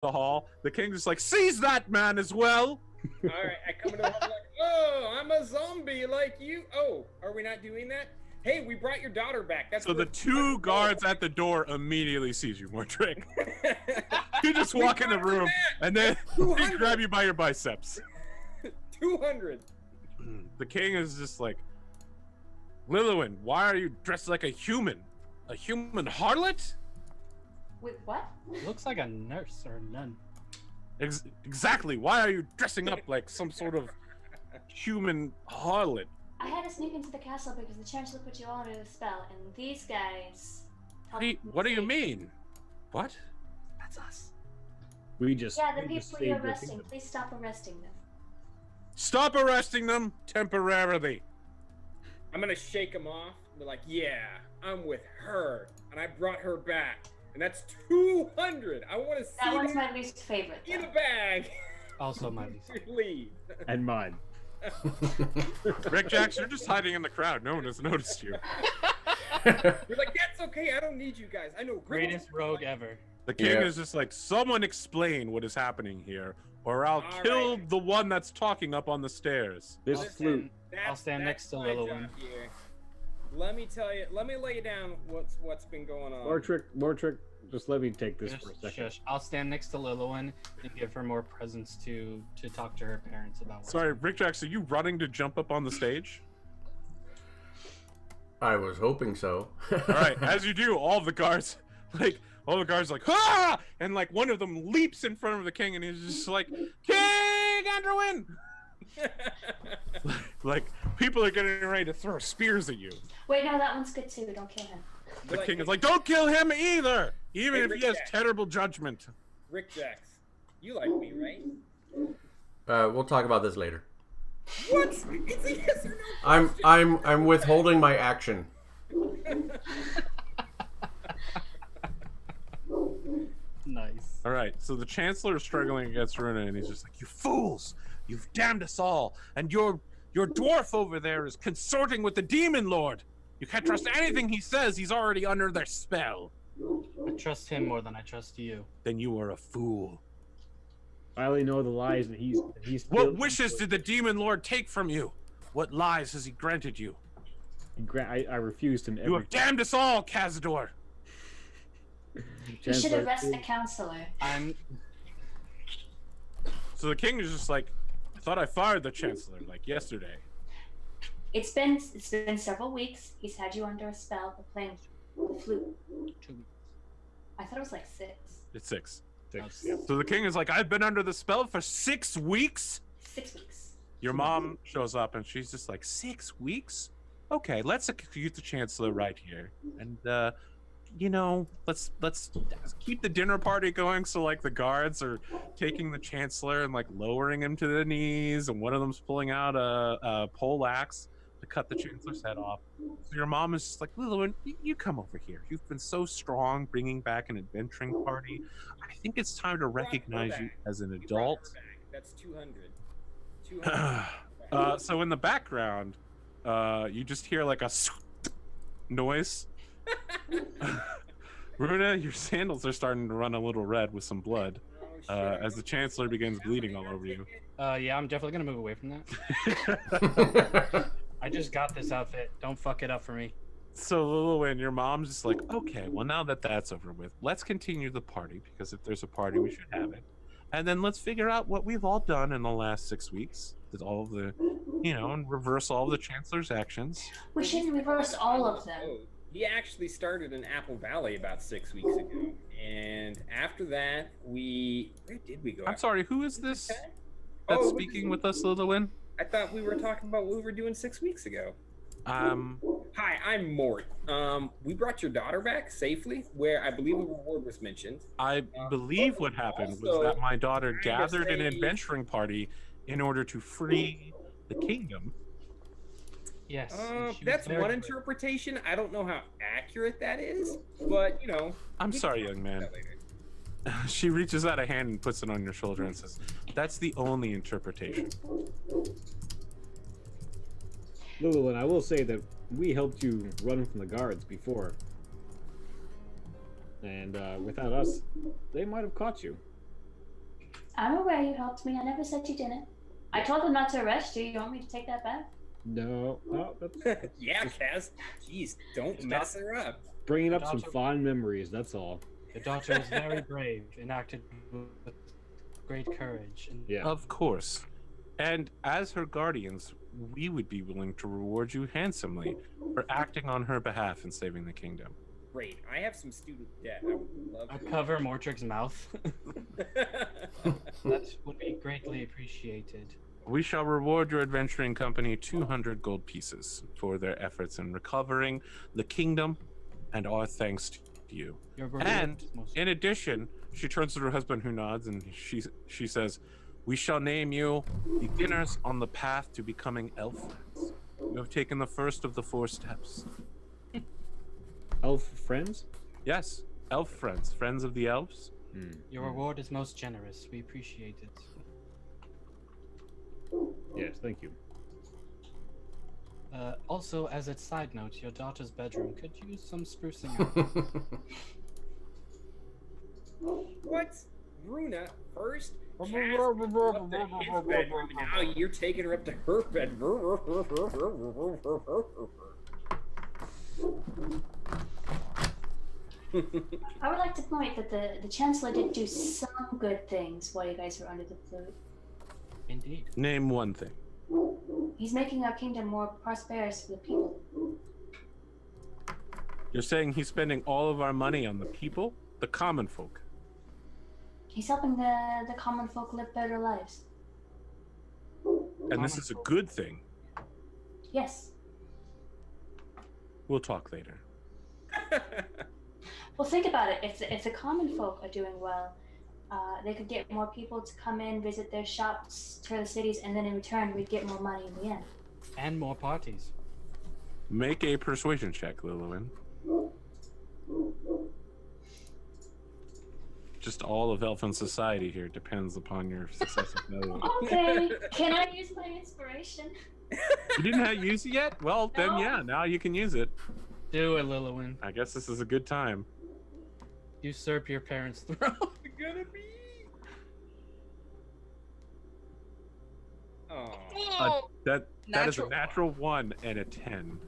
the hall. The king just like, seize that man as well. All right, I come into the hall like, oh, I'm a zombie like you. Oh, are we not doing that? Hey, we brought your daughter back. That's so the two guards at the door immediately sees you, Mordrick. You just walk in the room and then they grab you by your biceps. 200. The king is just like, Lilywin, why are you dressed like a human? A human harlot? Wait, what? Looks like a nurse or a nun. Exactly. Why are you dressing up like some sort of human harlot? I had to sneak into the castle because the Chancellor put you all under the spell, and these guys... What do you mean? What? That's us. Yeah, the people you're arresting. Please stop arresting them. Stop arresting them temporarily. I'm gonna shake him off and be like, yeah, I'm with her, and I brought her back. And that's 200. I want to see that one's my least favorite. In a bag. Also my least favorite. Leave. And mine. Rick Jackson, you're just hiding in the crowd. No one has noticed you. You're like, that's okay. I don't need you guys. I know. Greatest rogue ever. The king is just like, someone explain what is happening here, or I'll kill the one that's talking up on the stairs. This flute. I'll stand next to Lilywin. Let me tell you. Let me lay down what's been going on. Mordrick, just let me take this for a second. Shush. I'll stand next to Lilywin and give her more presents to talk to her parents about. Sorry, Rick Jackson, are you running to jump up on the stage? I was hoping so. All right, as you do, all the guards like, ah! And like one of them leaps in front of the king, and he's just like, King Andrewin! Like people are getting ready to throw spears at you. Wait, no, that one's good too. Don't kill him. The king is like, don't kill him either, even if he has terrible judgment. Rick Jacks, you like me, right? We'll talk about this later. What? It's a yes or no question. I'm withholding my action. Nice. All right, so the Chancellor is struggling against Runa, and he's just like, you fools! You've damned us all, and your dwarf over there is consorting with the Demon Lord. You can't trust anything he says. He's already under their spell. I trust him more than I trust you. Then you are a fool. I only know the lies that he's What wishes did the Demon Lord take from you? What lies has he granted you? I refused him everything. You have damned us all, Cazador. You should arrest the counselor. So the king is just like, I thought I fired the Chancellor like yesterday. It's been several weeks. He's had you under a spell for playing the flute. 2 weeks. I thought it was like 6. It's 6. Yeah. So the king is like, I've been under the spell for 6 weeks? 6 weeks. Your mom shows up and she's just like, 6 weeks? Okay, let's execute the Chancellor right here. And, let's keep the dinner party going. So like the guards are taking the Chancellor and like lowering him to the knees, and one of them's pulling out a pole axe to cut the Chancellor's head off. So your mom is just like, Lilywin, you come over here. You've been so strong bringing back an adventuring party. I think it's time to recognize you as an adult. That's 200. So in the background, you just hear like a noise. Runa, your sandals are starting to run a little red with some blood as the Chancellor begins bleeding all over you. Yeah, I'm definitely gonna move away from that. I just got this outfit. Don't fuck it up for me. So Lilywin, your mom's just like, okay, well now that that's over with, let's continue the party, because if there's a party, we should have it. And then let's figure out what we've all done in the last 6 weeks. With all of the, and reverse all of the Chancellor's actions. We shouldn't reverse all of them. He actually started in Apple Valley about 6 weeks ago. And after that, where did we go? I'm sorry, who is this that's speaking with us, Lilywin? I thought we were talking about what we were doing 6 weeks ago. Hi, I'm Mort. We brought your daughter back safely, where I believe a reward was mentioned. I believe what happened was that my daughter gathered an adventuring party in order to free the kingdom. Yes. That's one interpretation. I don't know how accurate that is, but I'm sorry, young man. She reaches out a hand and puts it on your shoulder and says, that's the only interpretation. Lilywin, I will say that we helped you run from the guards before. And without us, they might have caught you. I'm aware you helped me. I never said you didn't. I told them not to arrest you. You want me to take that back? No, that's Yeah, Kaz. Jeez, don't mess her up. bringing up some Daughter- fond memories. That's all. The daughter was very brave and acted with great courage. And Yeah. Of course. And as her guardians, we would be willing to reward you handsomely for acting on her behalf and saving the kingdom. Great. I have some student debt. I would love I'll to. cover Mortrig's mouth. That would be greatly appreciated. We shall reward your adventuring company 200 gold pieces for their efforts in recovering the kingdom and our thanks to you. Your reward And is most- in addition, she turns to her husband who nods and she says, "We shall name you beginners on the path to becoming elf friends. You have taken the first of the 4 steps." Elf friends? Yes, elf friends, friends of the elves. Your reward is most generous. We appreciate it. Yes, thank you. Also, as a side note, your daughter's bedroom could use some sprucing up. What? Runa first? Kaz up to his bedroom, and now you're taking her up to her bedroom. I would like to point that the Chancellor did do some good things while you guys were under the flute. Indeed. Name one thing. He's making our kingdom more prosperous for the people. You're saying he's spending all of our money on the people, the common folk. He's helping the common folk live better lives. And this is a good thing. Yes. We'll talk later. Well, think about it. If the common folk are doing well, they could get more people to come in, visit their shops, tour the cities, and then in return, we'd get more money in the end. And more parties. Make a persuasion check, Lillian. Just all of Elfin society here depends upon your success with Lillian. Okay. Can I use my inspiration? You didn't have use it yet? Well, then No. yeah, now you can use it. Do it, Lillian. I guess this is a good time. Usurp your parents' throne. Gonna be. Oh. That is a natural 1 and a 10.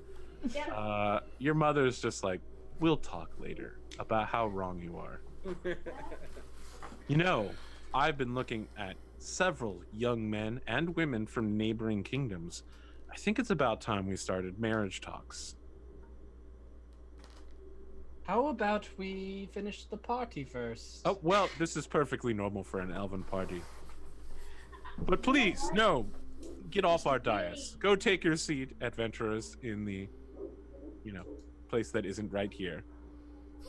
Yeah. Your mother's just like, we'll talk later about how wrong you are. You know, I've been looking at several young men and women from neighboring kingdoms. I think it's about time we started marriage talks. How about we finish the party first? Oh, well, this is perfectly normal for an elven party. But please, no, get off our dais. Go take your seat, adventurers, in the, place that isn't right here.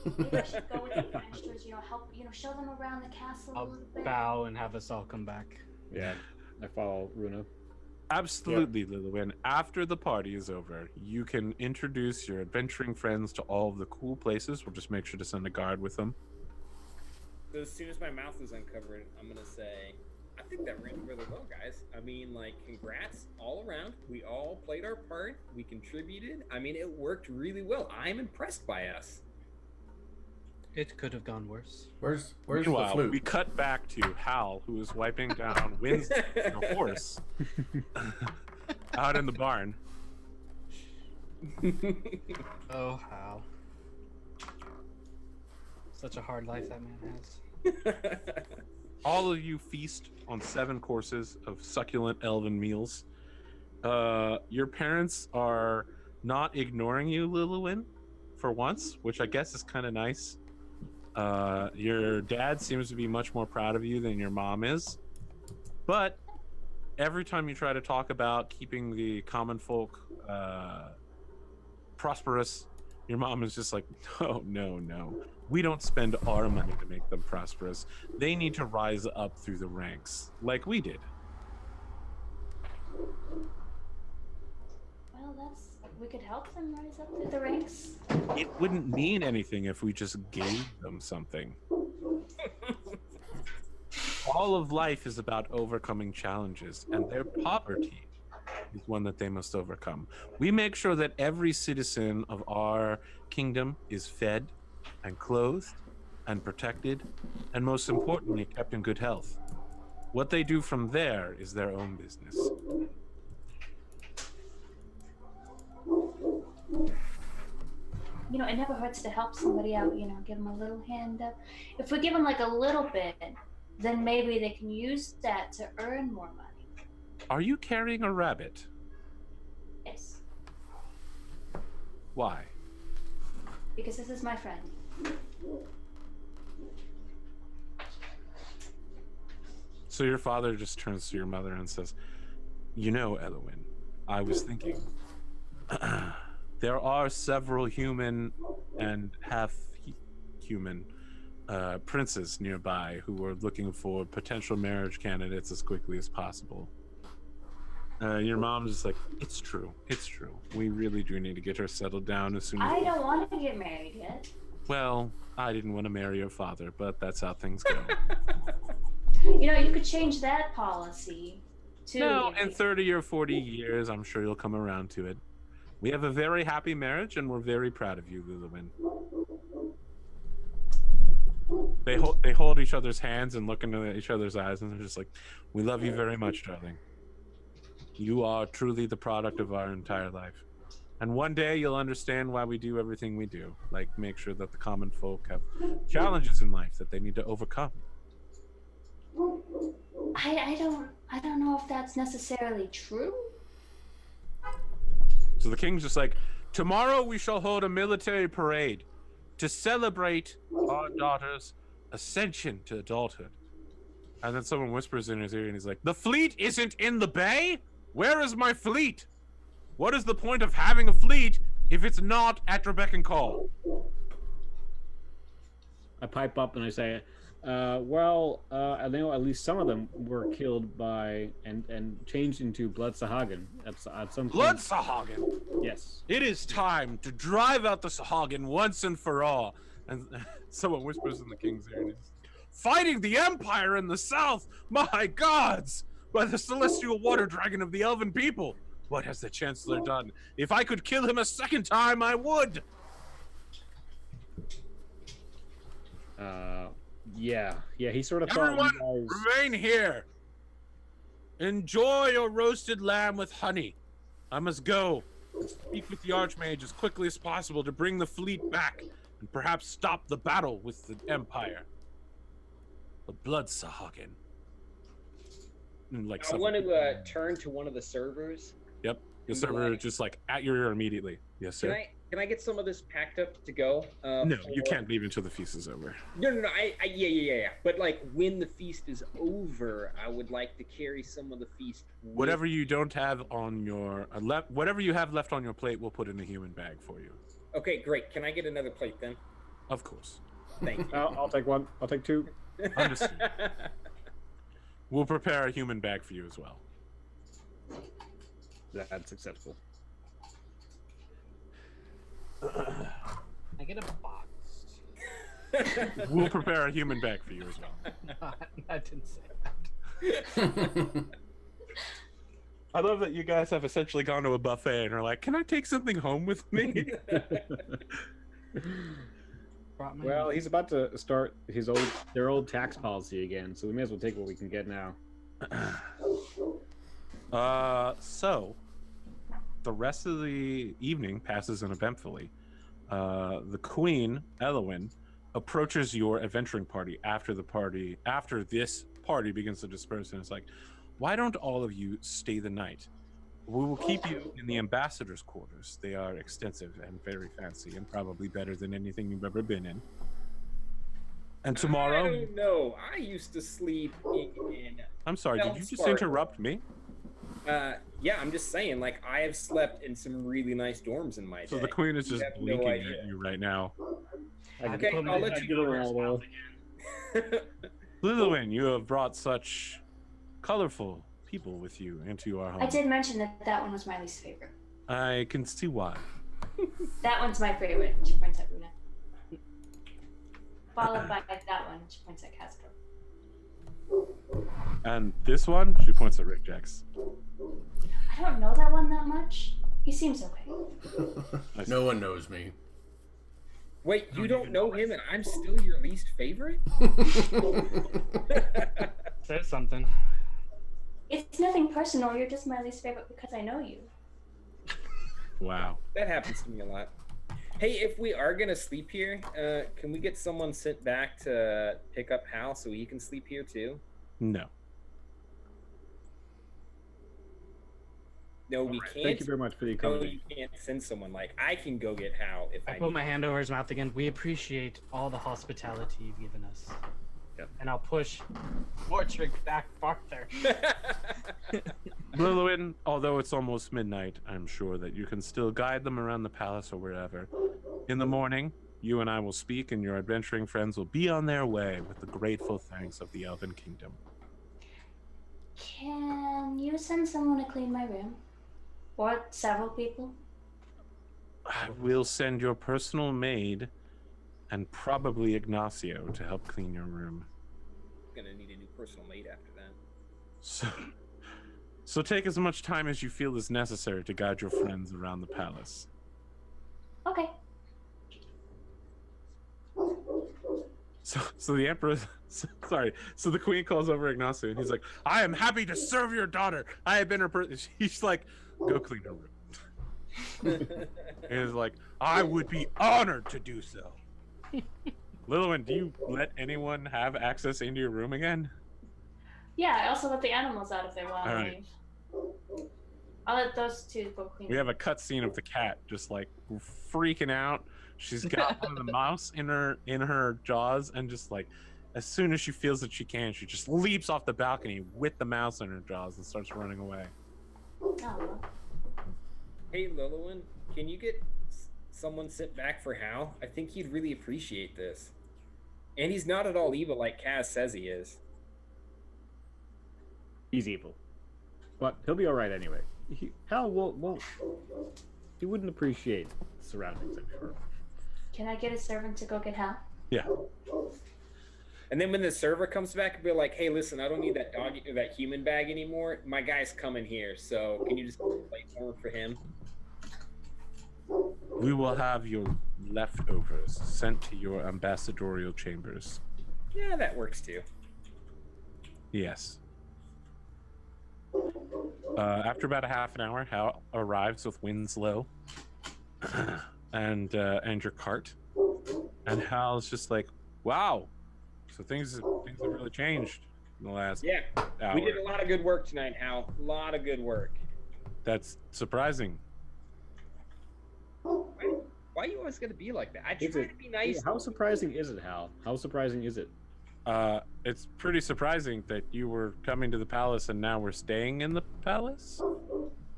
Maybe I should go with the extras, help, show them around the castle a I'll little bit. bow and have us all come back. Yeah, I follow Runa. Absolutely, Lillian. After the party is over, you can introduce your adventuring friends to all of the cool places. We'll just make sure to send a guard with them. So as soon as my mouth is uncovered, I'm gonna say, I think that went really well, guys. I mean, congrats all around. We all played our part. We contributed. I mean, it worked really well. I'm impressed by us. It could have gone worse. Where's the Meanwhile, we flute? cut back to Hal, who is wiping down Wynn's horse out in the barn. Oh, how. Such a hard life that man has. All of you feast on 7 courses of succulent elven meals. Your parents are not ignoring you, Lillian, for once, which I guess is kind of nice. Your dad seems to be much more proud of you than your mom is. But every time you try to talk about keeping the common folk prosperous, your mom is just like, no. We don't spend our money to make them prosperous. They need to rise up through the ranks, like we did. Well, we could help them rise up through the ranks. It wouldn't mean anything if we just gave them something. All of life is about overcoming challenges, and their poverty is one that they must overcome. We make sure that every citizen of our kingdom is fed and clothed and protected, and most importantly, kept in good health. What they do from there is their own business. You know, it never hurts to help somebody out, you know, give them a little hand up. If we give them like a little bit, then maybe they can use that to earn more money. Are you carrying a rabbit? Yes, Why? because this is my friend. So your father just turns to your mother and says, "You know, Elowin, I was thinking, there are several human and half-human princes nearby who are looking for potential marriage candidates as quickly as possible." Your mom's just like, it's true. We really do need to get her settled down as soon as I don't want to get married yet. Well, I didn't want to marry your father, but that's how things go. You know, you could change that policy too. No, in 30 or 40 years, I'm sure you'll come around to it. We have a very happy marriage, and we're very proud of you, Luluwin. They hold each other's hands and look into each other's eyes, and they're just like, "We love you very much, darling. You are truly the product of our entire life. And one day you'll understand why we do everything we do, like make sure that the common folk have challenges in life that they need to overcome." I don't know if that's necessarily true. So the king's just like, "Tomorrow we shall hold a military parade to celebrate our daughter's ascension to adulthood." And then someone whispers in his ear and he's like, "The fleet isn't in the bay? Where is my fleet? What is the point of having a fleet if it's not at your beck and call?" I pipe up and I say, I know at least some of them were killed by and changed into Blood Sahagin at some point. Blood Sahagin! Yes. It is time to drive out the Sahagin once and for all. And someone whispers in the king's ear, and he's, "Fighting the Empire in the south! My gods! By the celestial water dragon of the elven people! What has the Chancellor done? If I could kill him a second time, I would!" Yeah, he sort of "Everyone, thought you guys... remain here. Enjoy your roasted lamb with honey. I must go and speak with the Archmage as quickly as possible to bring the fleet back and perhaps stop the battle with the Empire. The Blood Sahagin." Like I want to turn to one of the servers. Yep, the server just like at your ear immediately. Yes, sir. Can I get some of this packed up to go? No, you can't leave until the feast is over. No. Yeah. But like when the feast is over, I would like to carry some of the feast. Whatever you don't have on your whatever you have left on your plate, we'll put in a human bag for you. Okay, great. Can I get another plate then? Of course. Thank you. I'll take one. I'll take two. Understood. We'll prepare a human bag for you as well. That's acceptable. I get a box. We'll prepare a human bag for you as well. I didn't say that. I love that you guys have essentially gone to a buffet and are like, "Can I take something home with me?" Well, he's about to start their old tax policy again, so we may as well take what we can get now. So the rest of the evening passes uneventfully. The Queen, Elowin, approaches your adventuring party after this party begins to disperse, and it's like, "Why don't all of you stay the night? We will keep you in the ambassador's quarters. They are extensive and very fancy, and probably better than anything you've ever been in. And tomorrow..." I don't know. I used to sleep in I'm sorry, did you just Spark. interrupt me? Yeah, I'm just saying, like, I have slept in some really nice dorms in my day. So the Queen is You just have no blinking idea. at you right now. Okay, I'll let you go. Luluwin, you have brought such colorful people with you into our home. I did mention that one was my least favorite. I can see why. That one's my favorite. She points at Runa. Followed by that one. She points at Casco. And this one, she points at Rick Jax. I don't know that one that much. He seems okay. No one knows me. Wait, you don't know him and I'm still your least favorite? Says something. It's nothing personal. You're just my least favorite because I know you. Wow. That happens to me a lot. Hey, if we are gonna sleep here, can we get someone sent back to pick up Hal so he can sleep here too? No. No, we Alright, can't. Thank you very much for the No, accommodation. you can't send someone. Like I can go get Hal if I I put need. my hand over his mouth again. We appreciate all the hospitality you've given us. Yep. And I'll push Mortrick back farther. Lilwin, although it's almost midnight, I'm sure that you can still guide them around the palace or wherever. In the morning, you and I will speak, and your adventuring friends will be on their way with the grateful thanks of the Elven Kingdom. Can you send someone to clean my room? Or several people? I will send your personal maid and probably Ignacio to help clean your room. Gonna need a new personal maid after that. So take as much time as you feel is necessary to guide your friends around the palace. Okay. So the emperor, sorry. So the queen calls over Ignacio, and he's like, "I am happy to serve your daughter. I have been her person." He's like, "Go clean her room." And he's like, "I would be honored to do so." Lilwin, do you let anyone have access into your room again? Yeah, I also let the animals out if they want to All right. leave. I'll let those two go clean. We have a cutscene of the cat just like freaking out. She's got one of the mouse in her jaws, and just like as soon as she feels that she can, she just leaps off the balcony with the mouse in her jaws and starts running away. Oh. Hey, Lilwin, can you get someone sent back for Hal? I think he'd really appreciate this. And he's not at all evil like Kaz says he is. He's evil, but he'll be all right anyway. Hal won't. He wouldn't appreciate the surroundings, I'm sure. Can I get a servant to go get Hal? Yeah. And then when the server comes back and be like, "Hey, listen, I don't need that dog or that human bag anymore. My guy's coming here, so can you just play more for him?" We will have your leftovers sent to your ambassadorial chambers. Yeah, that works too. Yes. After about a half an hour, Hal arrives with Winslow and your cart, and Hal's just like, "Wow, so things have really changed in the last Yeah, hour." we did a lot of good work tonight, Hal. A lot of good work. That's surprising. Why are you always gonna be like that? I Is try it- to be nice. How surprising is it, Hal? How surprising is it? It's pretty surprising that you were coming to the palace and now we're staying in the palace.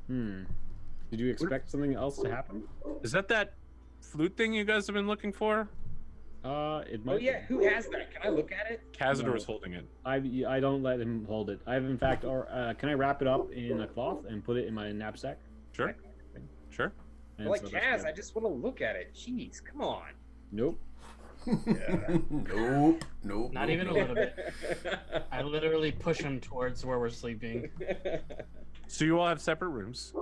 Did you expect something else to happen? Is that flute thing you guys have been looking for? It might. Oh yeah, who has that? Can I look at it? Cazador's holding it. I don't let him hold it. I've in fact, or can I wrap it up in a cloth and put it in my knapsack? Sure. Sure. And Like so that's Kaz, good. I just want to look at it. Jeez, come on. Nope. Nope. Not even a little bit. I literally push him towards where we're sleeping. So you all have separate rooms.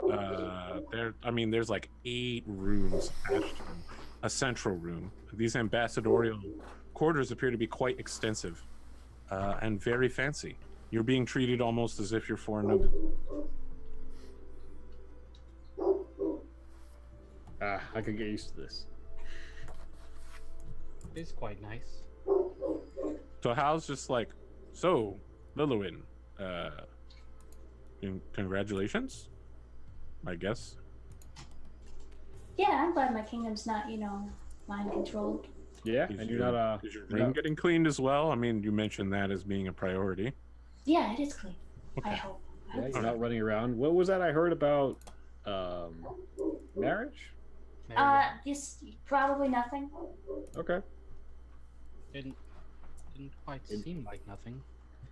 There's like 8 rooms attached to them. A central room. These ambassadorial quarters appear to be quite extensive and very fancy. You're being treated almost as if you're foreign noble. I could get used to this. It's quite nice. So Hal's just like, "So, Lilwin, congratulations, I guess." Yeah, I'm glad my kingdom's not, mind controlled. Yeah, Is and your- you're not is your you're room not- getting cleaned as well? I mean, you mentioned that as being a priority. Yeah, it is clean. I Okay. hope. yeah, you're not running around. What was that I heard about? Marriage? Maybe yeah. Just probably nothing. Okay. Didn't quite seem like nothing.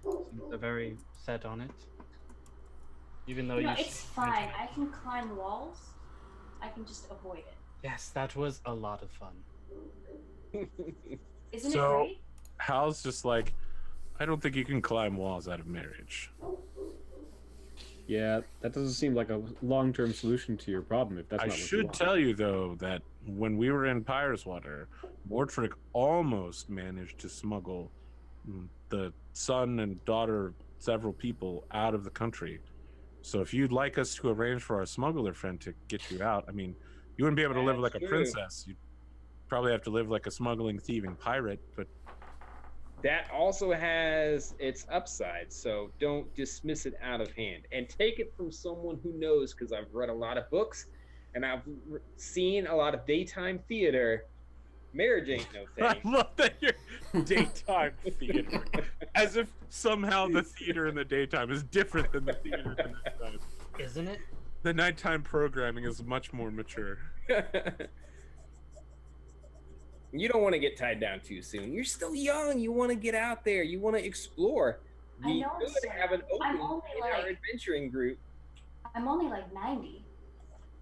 Seems they're very set on it. Even though It's fine. I can climb walls. I can just avoid it. Yes, that was a lot of fun. Isn't So- it great? Hal's just like, "I don't think you can climb walls out of marriage." Yeah, that doesn't seem like a long-term solution to your problem. If that's I not what you should want. tell you though that when we were in Pyreswater, Mortrick almost managed to smuggle the son and daughter of several people out of the country. So if you'd like us to arrange for our smuggler friend to get you out, I mean, you wouldn't be able to live like a princess. You'd probably have to live like a smuggling, thieving pirate, but That also has its upside, so don't dismiss it out of hand. And take it from someone who knows, because I've read a lot of books and I've seen a lot of daytime theater. Marriage ain't no I thing. love that you're daytime theater. As if somehow the theater in the daytime is different than the theater in the nighttime. Isn't it? The nighttime programming is much more mature. You don't want to get tied down too soon. You're still young. You want to get out there. You want to explore. I We know, could sir. have an I'm open only in our like- adventuring group. I'm only like 90.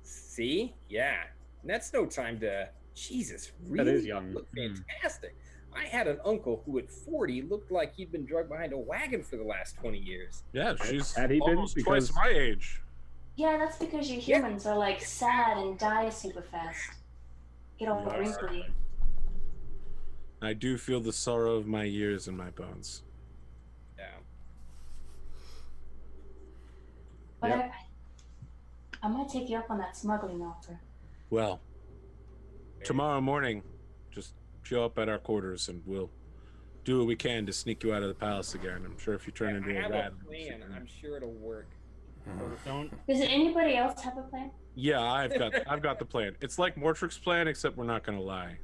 See? Yeah. And that's no time to. Jesus, That really? is young. Look fantastic. I had an uncle who at 40 looked like he'd been drugged behind a wagon for the last 20 years. Yeah, she's Had he been? almost twice Because- my age. Yeah, that's because you humans are like sad and die super fast. Get all Yeah. wrinkly. I do feel the sorrow of my years in my bones. Yeah. But Yep. I might take you up on that smuggling offer. Well, tomorrow morning, just show up at our quarters and we'll do what we can to sneak you out of the palace again. I'm sure if you turn into I a have rat. a plan. I'm sure it'll work. Don't. Does anybody else have a plan? Yeah, I've got the plan. It's like Mortrick's plan, except we're not gonna lie.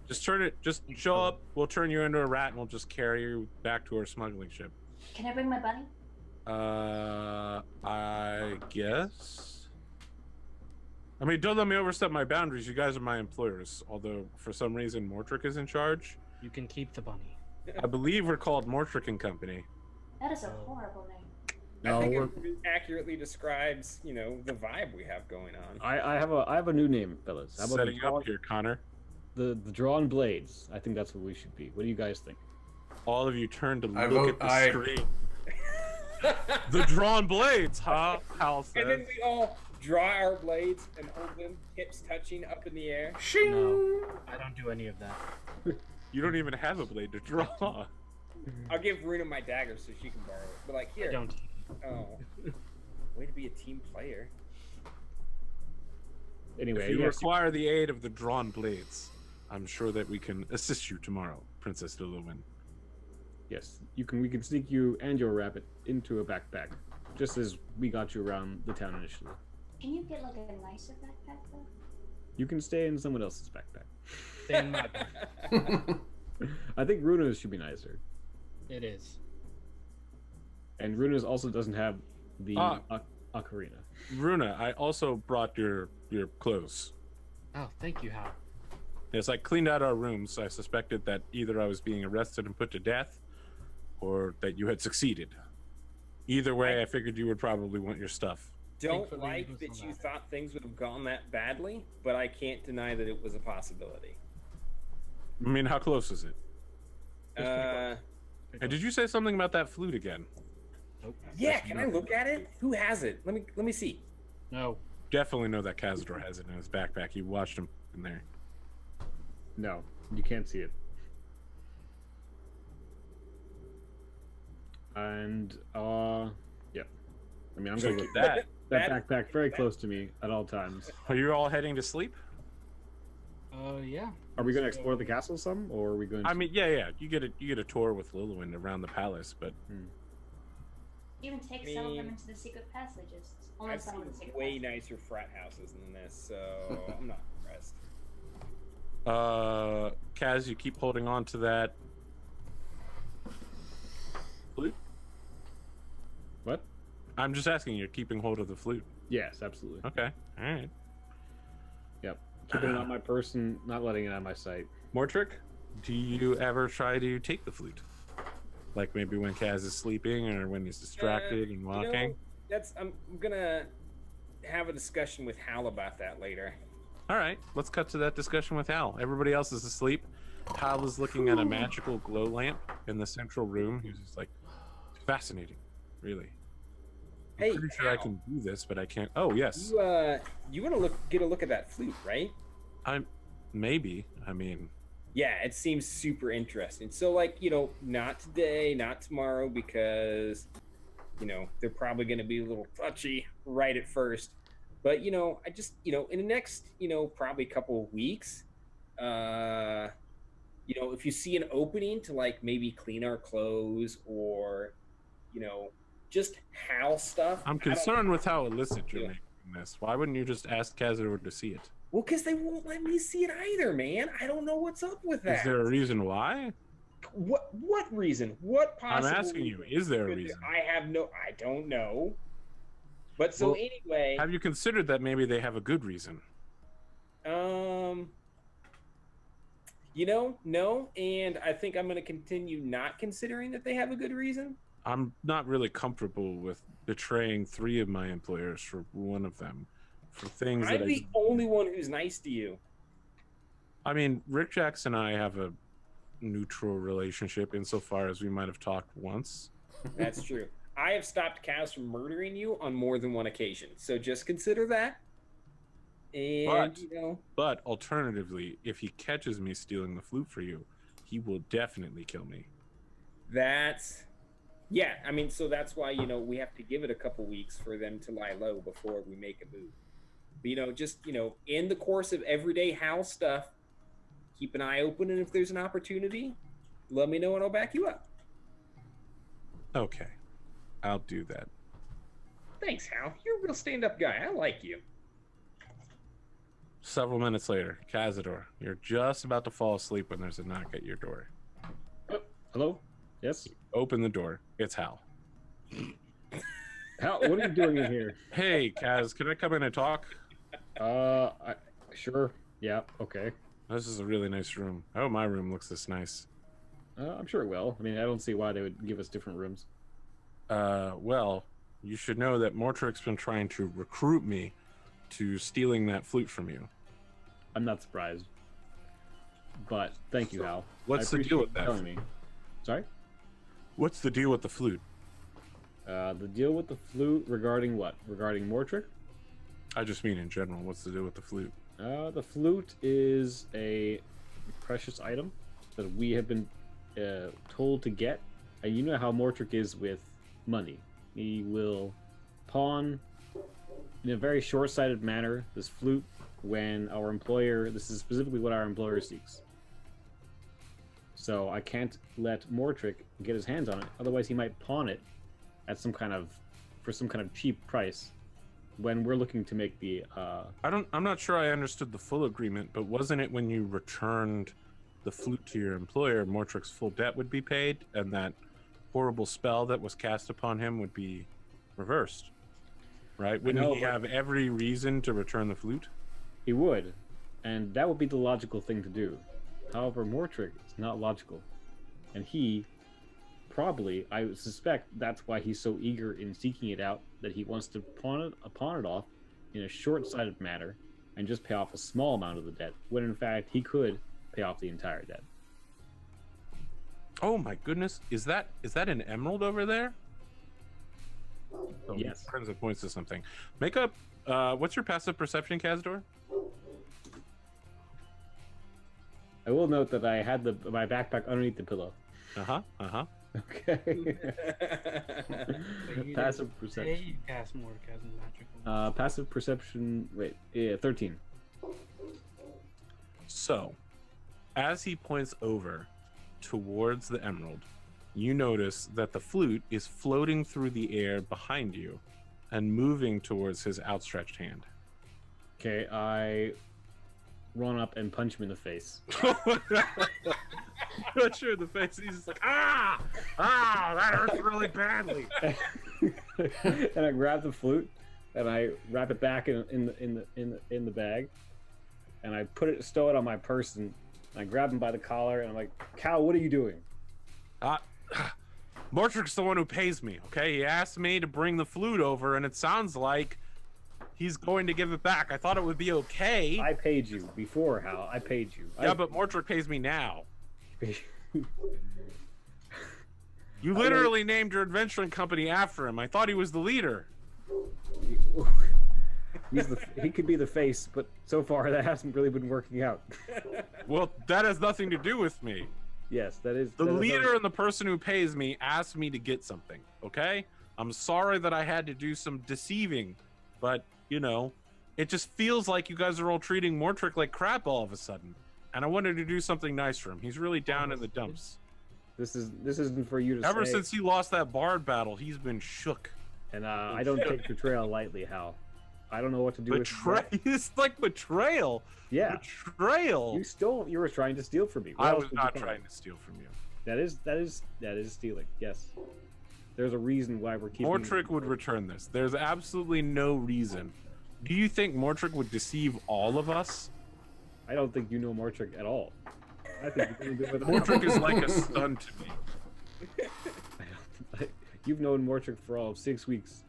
Just show up, we'll turn you into a rat and we'll just carry you back to our smuggling ship. Can I bring my bunny? I guess. I mean, don't let me overstep my boundaries. You guys are my employers. Although, for some reason, Mortrick is in charge. You can keep the bunny. I believe we're called Mortrick and Company. That is a horrible name. No, I think we're- it accurately describes, the vibe we have going on. I have a new name, fellas. How about Setting up here, Connor. the drawn blades? I think that's what we should be. What do you guys think? All of you turn to I look vote at the aye. screen. The drawn blades, huh? Hal And then says. we all draw our blades and hold them, hips touching up in the air. No, I don't do any of that. You don't even have a blade to draw. I'll give Runa my dagger so she can borrow it. But like, here. I don't. Oh. Way to be a team player. Anyway, If you yes, require the aid of the drawn blades, I'm sure that we can assist you tomorrow, Princess Deluwin. yes, you can. We can sneak you and your rabbit into a backpack, just as we got you around the town initially. Can you get like a nicer backpack though? You can stay in someone else's backpack. Stay in my bed. I think Runa's should be nicer, It is. and Runa's also doesn't have the ocarina. Runa, I also brought your clothes. Oh, thank you, Hal. Yes, I cleaned out our rooms. I suspected that either I was being arrested and put to death, or that you had succeeded. Either way, I figured you would probably want your stuff. Don't Thankfully, like it was that on you that. thought things would have gone that badly, but I can't deny that it was a possibility. I mean, how close is it? Uh, And did you say something about that flute again? Nope. yeah, can I look at it? Who has it? Let me see. No. Definitely know that Cazador has it in his backpack. You watched him in there. No, you can't see it. And yeah. I mean, I'm gonna keep That. that backpack very close to me at all times. Are you all heading to sleep? Yeah. Are we gonna explore the castle some, or are we going? I mean, yeah. You get a tour with Lilwyn around the palace, but Even take some of them into the secret passages. Only I've some seen of the secret way passages. nicer frat houses than this, so I'm not impressed. Kaz, you keep holding on to that flute. what? I'm just asking. You're keeping hold of the flute. Yes, absolutely. Okay. All right. Yep. Keeping it on my person, not letting it out of my sight. Mortrick, do you ever try to take the flute? Like maybe when Kaz is sleeping or when he's distracted and walking? I'm gonna have a discussion with Hal about that later. All right, let's cut to that discussion with Hal. Everybody else is asleep. Hal is looking at a magical glow lamp in the central room. He's just like, fascinating, really. I'm Hey, pretty sure I Hal. can do this, but I can't. Oh, yes. You want to get a look at that flute, right? Maybe. I mean, Yeah, it seems super interesting. So, like, not today, not tomorrow, because, they're probably going to be a little touchy right at first. But, I just, in the next, probably couple of weeks, if you see an opening to, like, maybe clean our clothes or, just house stuff. I'm concerned with how illicit you're making this. Why wouldn't you just ask Cazador to see it? Well, because they won't let me see it either, man. I don't know what's up with that. Is there a reason why? What reason? What possible? I'm asking you, is there a reason? I don't know. But so anyway. Have you considered that maybe they have a good reason? No, and I think I'm going to continue not considering that they have a good reason. I'm not really comfortable with betraying 3 of my employers for one of them. For things I'm the only one who's nice to you. I mean, Rick Jackson and I have a neutral relationship insofar as we might have talked once. That's true. I have stopped Kaz from murdering you on more than one occasion, so just consider that. And but alternatively, if he catches me stealing the flute for you, he will definitely kill me. Yeah. I mean, so that's why we have to give it a couple weeks for them to lie low before we make a move. But, just, in the course of everyday house stuff, keep an eye open, and if there's an opportunity, let me know and I'll back you up. Okay. I'll do that. Thanks, Hal. You're a real stand-up guy. I like you. Several minutes later, Cazador, you're just about to fall asleep when there's a knock at your door. Hello? Yes? Open the door. It's Hal. Hal, what are you doing in here? Hey, Kaz, can I come in and talk? Sure. Yeah, okay. This is a really nice room. Oh, my room looks this nice. I'm sure it will. I mean, I don't see why they would give us different rooms. Well, you should know that Mortrick's been trying to recruit me to stealing that flute from you. I'm not surprised. But thank you, Hal. What's the deal with that? Telling me. Sorry? What's the deal with the flute? The deal with the flute regarding what? Regarding Mortrick? I just mean in general. What's the deal with the flute? The flute is a precious item that we have been told to get. And you know how Mortrick is with money. He will pawn in a very short-sighted manner this flute when our employer, this is specifically what our employer seeks. So I can't let Mortrick get his hands on it, otherwise he might pawn it at for some kind of cheap price when we're looking to make the I'm not sure I understood the full agreement, but wasn't it when you returned the flute to your employer, Mortrick's full debt would be paid and that horrible spell that was cast upon him would be reversed? Right? Wouldn't he have every reason to return the flute? He would, and that would be the logical thing to do. However, Mortrick is not logical, and he probably, I suspect, that's why he's so eager in seeking it out, that he wants to pawn it off in a short-sighted manner and just pay off a small amount of the debt, when in fact he could pay off the entire debt. Oh my goodness, is that an emerald over there? Oh, yes. Turns and points to something. Make up. What's your passive perception, Cazador? I will note that I had my backpack underneath the pillow. Okay. Passive perception. You cast more chasm magic. Passive perception. Wait, yeah, 13. So, as he points over towards the emerald, you notice that the flute is floating through the air behind you and moving towards his outstretched hand. Okay, I run up and punch him in the face. Not sure the face. He's just like, that hurts really badly. And I grab the flute and I wrap it back in the bag, and I stow it on my person. And I grab him by the collar and I'm like, Cal, what are you doing? Mortrick's the one who pays me, okay? He asked me to bring the flute over, and it sounds like he's going to give it back. I thought it would be okay. I paid you before, Hal. I paid you. Yeah, but Mortrick pays me now. You literally named your adventuring company after him. I thought he was the leader. He could be the face, but so far that hasn't really been working out. Well, that has nothing to do with me. Yes, that is The that is leader and the person who pays me asked me to get something, okay? I'm sorry that I had to do some deceiving, but, you know, it just feels like you guys are all treating Mortrick like crap all of a sudden. And I wanted to do something nice for him. He's really down in the dumps. This isn't for you to Ever say. since he lost that bard battle, he's been shook. And I don't take betrayal lightly, Hal. I don't know what to do with It's like betrayal. Yeah. Betrayal. You were trying to steal from me. What I else was would not you trying find? to steal from you. That is stealing. Yes. There's a reason why we're keeping. Mortrick would return this. There's absolutely no reason. Do you think Mortrick would deceive all of us? I don't think you know Mortrick at all. I think you're gonna do it with Mortrick is like a son to me. You've known Mortrick for all of 6 weeks.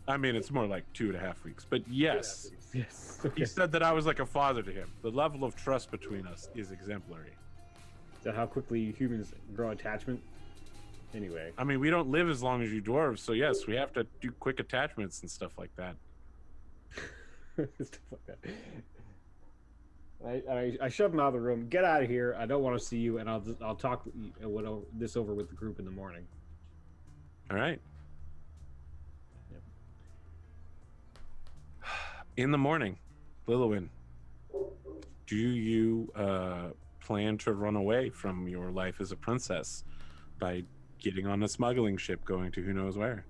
I mean, it's more like 2.5 weeks, but yes. Yes. He said that I was like a father to him. The level of trust between us is exemplary. Is that how quickly humans grow attachment? Anyway. I mean, we don't live as long as you dwarves, so yes, we have to do quick attachments and stuff like that. Stuff like that. I shove him out of the room. Get out of here. I don't want to see you, and I'll talk this over with the group in the morning. All right. Yep. In the morning, Lilywin, do you plan to run away from your life as a princess by getting on a smuggling ship going to who knows where?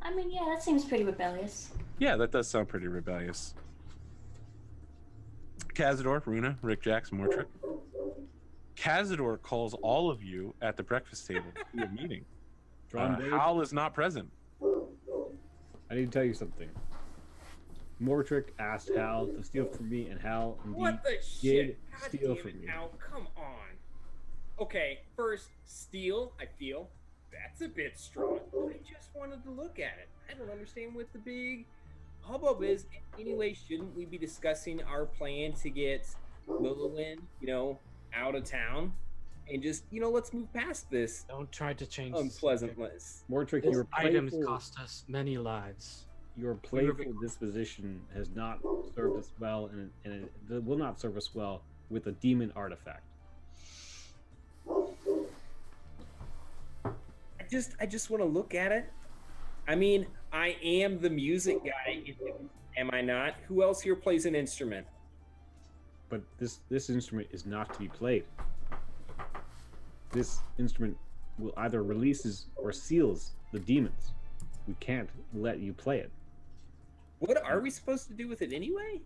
I mean, yeah, that seems pretty rebellious. Yeah, that does sound pretty rebellious. Cazador, Runa, Rick Jackson, Mortrick. Cazador calls all of you at the breakfast table to a meeting. Hal is not present. I need to tell you something. Mortrick asked Hal to steal from me, and Hal indeed What the did shit? God steal damn from it, me. Al, come on. Okay, first, steal, I feel. That's a bit strong. I just wanted to look at it. I don't understand what the big hubbub is. Anyway, shouldn't we be discussing our plan to get Lilywin, out of town? And just, let's move past this Don't try to change unpleasantness. Mortrick, These your items playful, cost us many lives. your playful disposition has not served us well, and it will not serve us well with a demon artifact. I just want to look at it. I mean, I am the music guy, am I not? Who else here plays an instrument? But this instrument is not to be played. This instrument will either releases or seals the demons. We can't let you play it. What are we supposed to do with it anyway?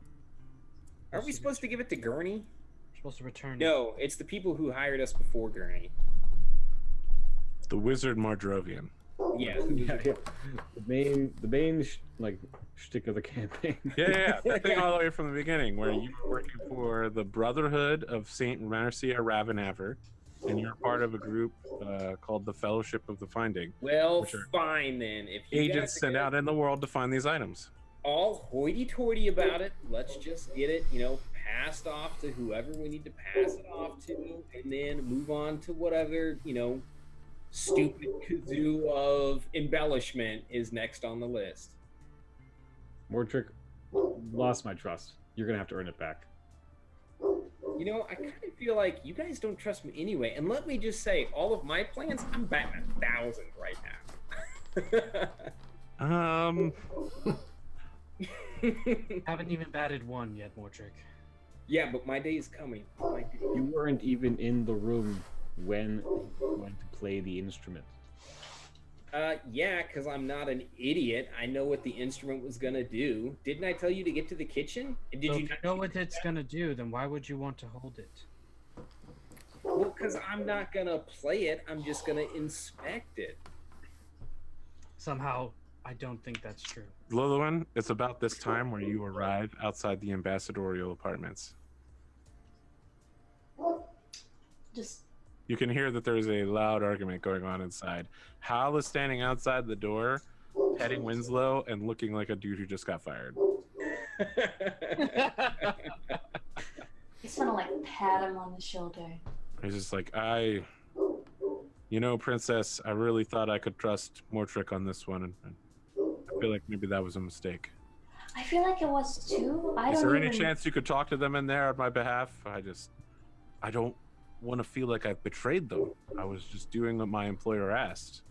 Aren't we supposed to give it to Gurney? We're supposed to return. No, it's the people who hired us before Gurney. The wizard Mardrovian. Yeah. Yeah. The main shtick of the campaign. Yeah. That thing all the way from the beginning, where you were working for the Brotherhood of Saint Marcia Ravenaver, and you're part of a group called the Fellowship of the Finding. Well, which are fine then. If you agents guys are sent gonna out in the world to find these items. all hoity-toity about it, let's just get it, passed off to whoever we need to pass it off to, and then move on to whatever, stupid kazoo of embellishment is next on the list. Mortrick lost my trust. You're gonna have to earn it back. I kind of feel like you guys don't trust me anyway. And let me just say, all of my plans, I'm batting 1,000 right now. Haven't even batted one yet, Mortrick. Yeah, but my day is coming. You weren't even in the room when he went to play the instrument. Yeah, because I'm not an idiot. I know what the instrument was gonna do. Didn't I tell you to get to the kitchen? And So did you if you not know what it's gonna do, then why would you want to hold it? Well, because I'm not gonna play it. I'm just gonna inspect it. Somehow, I don't think that's true. Lilywin, it's about this time where you arrive outside the ambassadorial apartments. Just You can hear that there's a loud argument going on inside. Hal is standing outside the door, petting Winslow and looking like a dude who just got fired. I just want to pat him on the shoulder. He's just like, Princess, I really thought I could trust Mortrick on this one, and I feel like maybe that was a mistake. I feel like it was too. I Is don't there any even. chance you could talk to them in there on my behalf? I don't want to feel like I've betrayed them. I was just doing what my employer asked.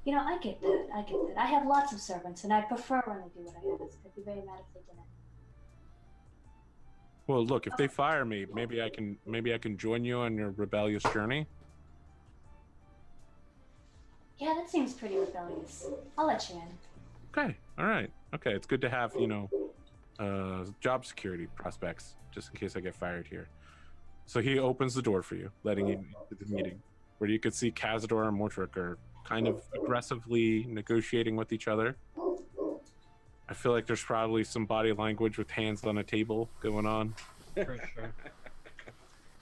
You know, I get that. I get that. I have lots of servants, and I prefer when they do what I ask. I'd be very mad if they didn't. Well, look, if they fire me, maybe I can join you on your rebellious journey. Yeah, that seems pretty rebellious. I'll let you in. Okay, all right. Okay, it's good to have, job security prospects just in case I get fired here. So he opens the door for you, letting you into the meeting, where you could see Cazador and Mortrick are kind of aggressively negotiating with each other. I feel like there's probably some body language with hands on a table going on. For sure.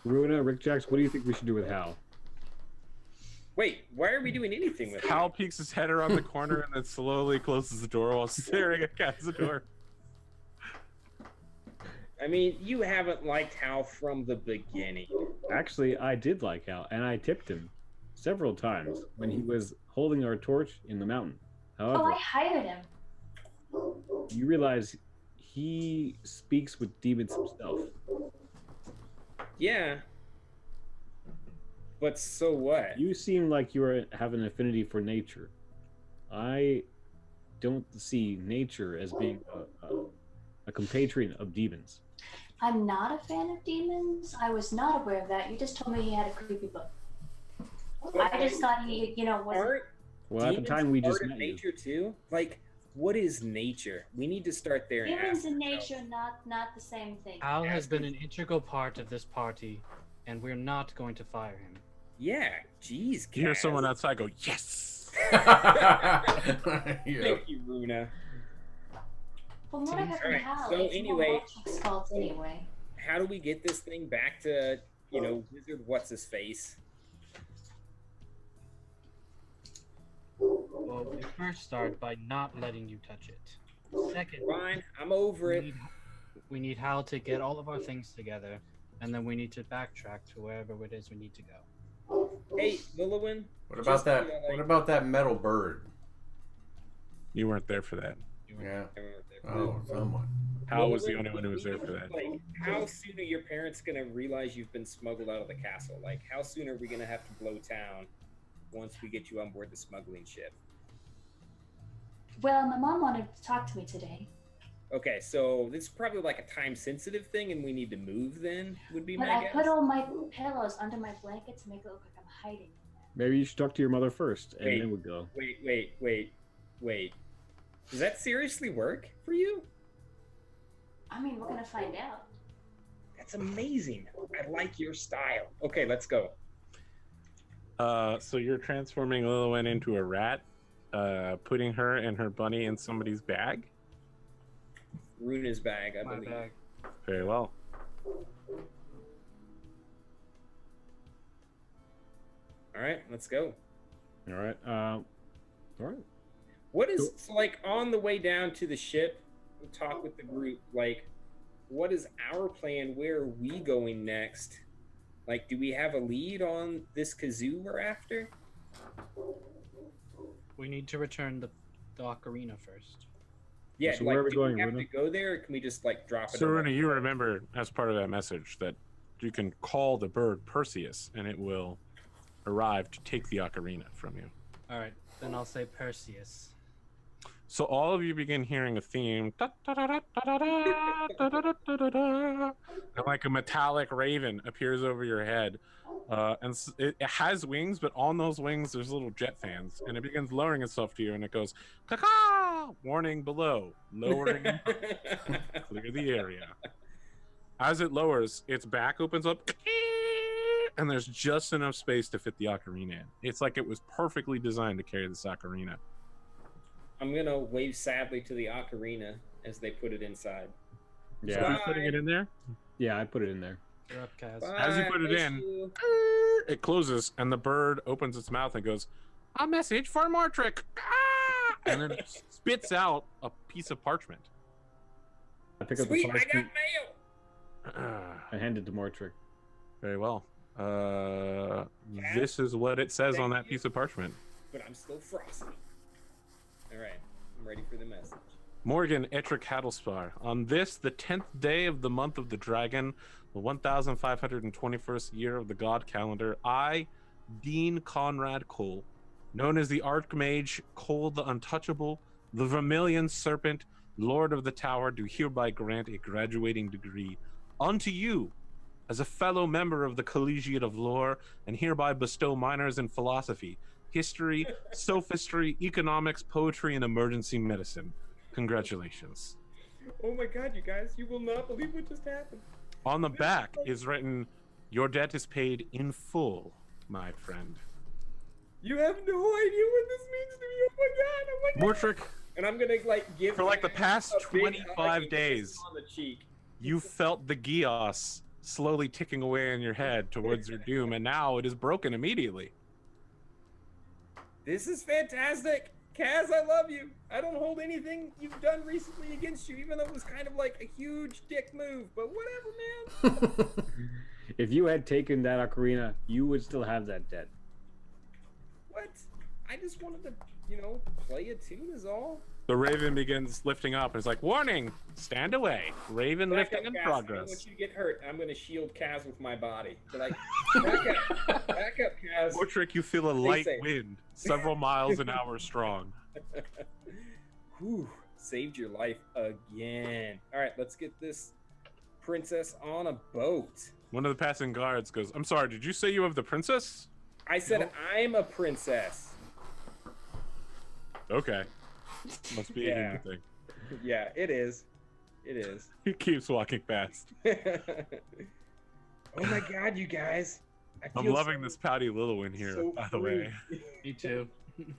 Runa, Rick Jacks, what do you think we should do with Hal? Wait, why are we doing anything with Hal peeks his head around the corner and then slowly closes the door while staring at Cazador. I mean, you haven't liked Hal from the beginning. Actually, I did like Hal, and I tipped him several times when he was holding our torch in the mountain. Oh, However, I hired him. you realize he speaks with demons himself. Yeah. But so what? You seem like you have an affinity for nature. I don't see nature as being a compatriot of demons. I'm not a fan of demons. I was not aware of that. You just told me he had a creepy book. I just thought he, was. Art, Well, at the time we just part of met you. nature too. Like, what is nature? We need to start there. And Demons ask and ourselves. nature, not the same thing. Al has been an integral part of this party, and we're not going to fire him. Yeah, jeez. You hear Kaz. someone outside go, "Yes!" Yeah. Thank you, Runa. Well, what happened to Alright, Hal? so It's anyway- Mortrick's fault anyway. How do we get this thing back to, Wizard What's His Face? Well, we first start by not letting you touch it. Second, Fine, I'm over it. we need Hal to get all of our things together, and then we need to backtrack to wherever it is we need to go. Hey, Lillowin. What about that? What about that metal bird? You weren't there for that. Yeah. Oh, someone. Hal was the only one who was there for that. Like, how soon are your parents gonna realize you've been smuggled out of the castle? Like, how soon are we gonna have to blow town once we get you on board the smuggling ship? Well, my mom wanted to talk to me today, Okay, so this is probably like a time-sensitive thing, and we need to move. Then would be but my I guess. put all my pillows under my blanket to make it look like I'm hiding in there. Maybe you should talk to your mother first, and Wait. then we'd go. Wait. Does that seriously work for you? I mean, we're gonna find out. That's amazing. I like your style. Okay, let's go. So you're transforming Lilywin into a rat, putting her and her bunny in somebody's bag? Runa's bag, I My believe. bag. Very well. All right, let's go. All right. All right. What is so, like on the way down to the ship? We'll talk with the group. Like, what is our plan? Where are we going next? Like, do we have a lead on this kazoo we're after? We need to return the ocarina first. Yeah, So like, where are we do going, we have Runa? to go there, or can we just like drop it? So, on Runa, our- you remember as part of that message that you can call the bird Perseus and it will arrive to take the ocarina from you. All right, then I'll say Perseus. So all of you begin hearing a theme, and like a metallic raven appears over your head, and it has wings, but on those wings there's little jet fans, and it begins lowering itself to you, and it goes, "Caca! Warning below, lowering, clear the area." As it lowers, its back opens up, and there's just enough space to fit the ocarina in. It's like it was perfectly designed to carry this ocarina. I'm gonna wave sadly to the ocarina as they put it inside. So Yeah. who's putting it in there? Yeah, I put it in there. You're up, Kaz. As you put it Bye, in, Shu. it closes, and the bird opens its mouth and goes, "A message for Mortrick!" Ah! And then it spits out a piece of parchment. I pick up Sweet, the I got parchment mail. and hand it to Mortrick. Very well. This is what it says on that piece of parchment. But I'm still frosty. All right, I'm ready for the message. Morgan Etric Hattlespar. On this, the 10th day of the month of the dragon, the 1521st year of the god calendar, I, Dean Conrad Cole, known as the Archmage Cole the Untouchable, the Vermilion Serpent, Lord of the Tower, do hereby grant a graduating degree unto you as a fellow member of the Collegiate of Lore, and hereby bestow minors in philosophy, history, sophistry, economics, poetry, and emergency medicine. Congratulations. Oh my god, you guys, you will not believe what just happened. On the back is written, your debt is paid in full, my friend. You have no idea what this means to me. Oh my god, oh my god. Mortrick, And I'm gonna like give for like the him past a big hug 25 and days, kiss on the cheek. you felt the Geos slowly ticking away in your head towards your doom, and now it is broken immediately. This is fantastic. Kaz, I love you. I don't hold anything you've done recently against you, even though it was kind of like a huge dick move, but whatever, man. If you had taken that ocarina, you would still have that debt. What? I just wanted to, play a tune is all. The Raven begins lifting up and is like, warning, stand away. Raven Back lifting up, in Kaz. I don't progress. want you to get hurt. I'm going to shield Kaz with my body. But like, back up, Kaz. Mortrick, you feel a Stay light safe. wind, several miles an hour strong. Whew, saved your life again. All right, let's get this princess on a boat. One of the passing guards goes, I'm sorry, did you say you have the princess? I said I'm a princess. Okay. Must be Yeah. a thing. Yeah, it is. It is. He keeps walking past. Oh my god, you guys. I I'm feel loving so- this pouty little one here, so by the free. way. Me too.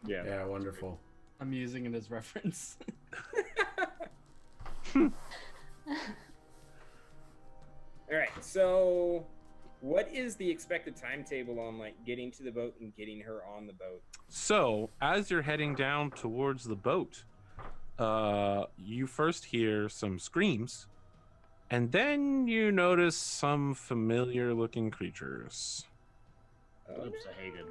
Yeah. Yeah, wonderful. I'm using it as reference. All right, so what is the expected timetable on like getting to the boat and getting her on the boat? So, as you're heading down towards the boat, you first hear some screams, and then you notice some familiar looking creatures. Oh, Oops, I hated.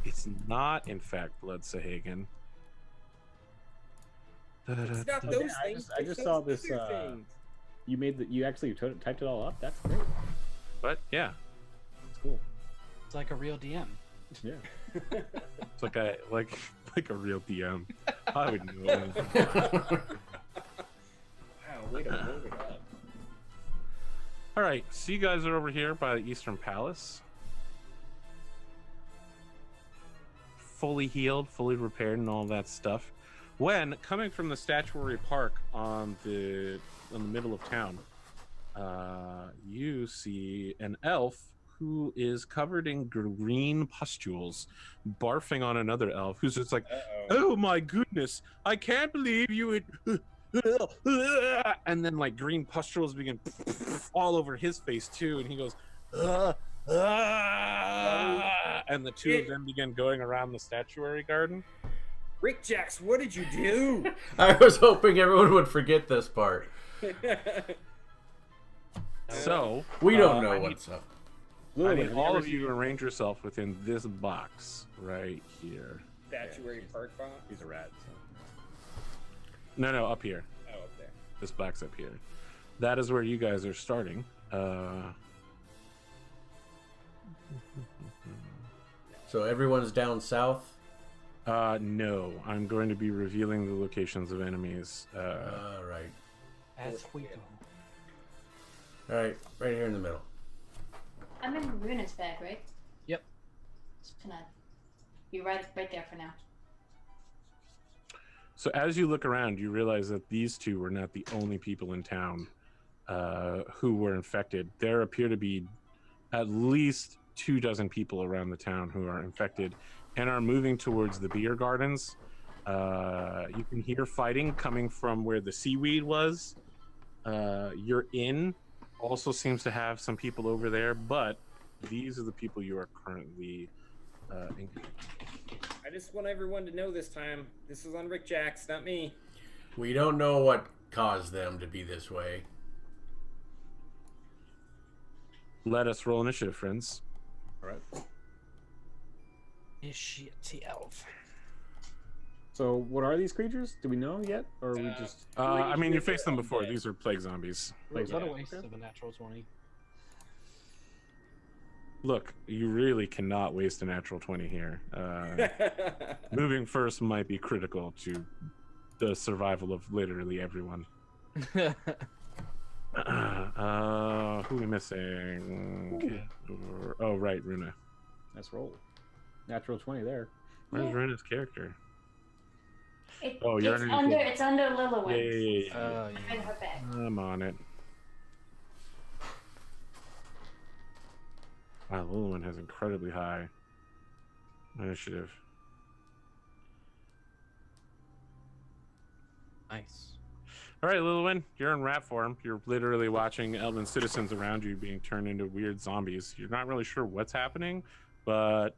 It's not, in fact, Blood Sahagan. it's not Okay, those I things. just- I it's just those saw this, other things. You actually typed it all up? That's great. But yeah, That's cool. It's like a real DM. Yeah. it's like a real DM. I would know. Wow, way to load it up. All right, so you guys are over here by the Eastern Palace, fully healed, fully repaired, and all that stuff. When coming from the statuary park on the middle of town, you see an elf who is covered in green pustules, barfing on another elf who's just like, Uh-oh. "Oh my goodness, I can't believe you would." And then like green pustules begin all over his face too, and he goes, and the two of them begin going around the statuary garden. Rick Jax, what did you do? I was hoping everyone would forget this part. So We don't I know need- what's up. I Lily, need have you all ever of you seen- to arrange yourself within this box right here. Statuary park box. He's a rat. So. No, up here. Oh, up there. This box up here. That is where you guys are starting. So everyone's down south. No, I'm going to be revealing the locations of enemies. All right. As we go. All right, right here in the middle. I'm in Runa's bag, right? Yep. Just gonna be right there for now. So as you look around, you realize that these two were not the only people in town who were infected. There appear to be at least 24 people around the town who are infected and are moving towards the beer gardens. You can hear fighting coming from where the seaweed was. Your inn also seems to have some people over there, but these are the people you are currently I just want everyone to know this time. This is on Rick Jax, not me. We don't know what caused them to be this way. Let us roll initiative, friends. All right. Initiative. So what are these creatures? Do we know yet, or are we just? I mean, you faced them before. Yeah. These are plague zombies. Like, What a yeah, waste okay. of a natural 20. Look, you really cannot waste a natural 20 here. Moving first might be critical to the survival of literally everyone. Who are we missing? Oh, right, Runa. Let's roll. Natural 20 there. Where's Runa's character? It, Oh, you're underneath it's under Yeah, Lillowin. yeah. Behind her back. I'm on it. Wow, Lilwyn has incredibly high initiative. Nice. All right, Lilwyn, you're in rat form. You're literally watching elven citizens around you being turned into weird zombies. You're not really sure what's happening, but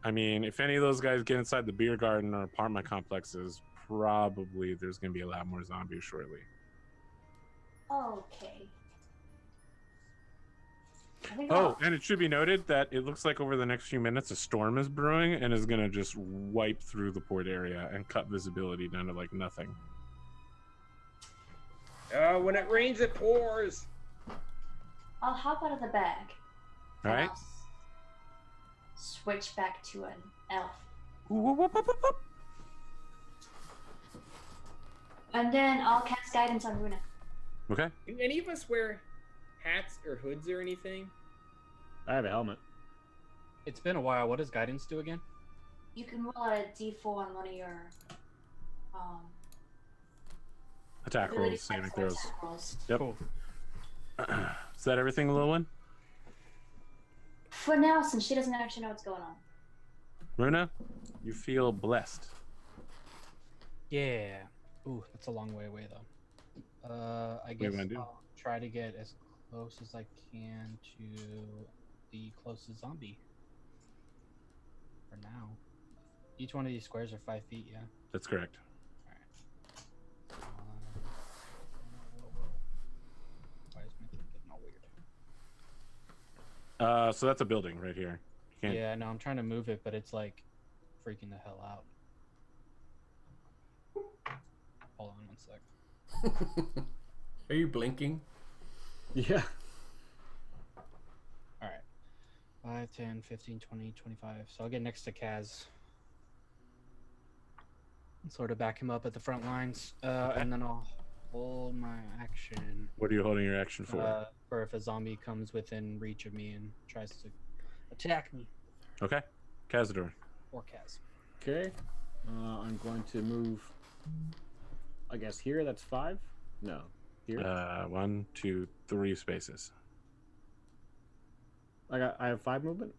I mean, if any of those guys get inside the beer garden or apartment complexes, probably there's going to be a lot more zombies shortly. Okay. I think Oh, and it should be noted that it looks like over the next few minutes a storm is brewing and is going to just wipe through the port area and cut visibility down to like nothing. When it rains, it pours. I'll hop out of the bag. All right. And I'll switch back to an elf. Whoop, whoop, whoop, whoop, whoop. And then I'll cast guidance on Runa. Okay. Do any of us wear hats or hoods or anything? I have a helmet. It's been a while. What does guidance do again? You can roll a d4 on one of your Attack ability rolls, saving checks or throws. attack rolls. Yep. Cool. Is that everything, Lilwyn? For now, since she doesn't actually know what's going on. Runa, you feel blessed. Yeah. Ooh, that's a long way away though. I guess wanna do? I'll try to get as close as I can to the closest zombie. For now. Each one of these squares are 5 feet, yeah? That's correct. Why is my thing getting all weird? So that's a building right here. You can't... Yeah, no, I'm trying to move it, but it's like freaking the hell out. Hold on one sec. Are you blinking? Yeah. Alright. 5, 10, 15, 20, 25. So I'll get next to Kaz. And sort of back him up at the front lines. And then I'll hold my action. What are you holding your action for? For if a zombie comes within reach of me and tries to attack me. Okay. Cazador. Or Kaz. Okay. I'm going to move. I guess here. That's 5. No. Here. 1, 2, 3 spaces. I have 5 movement.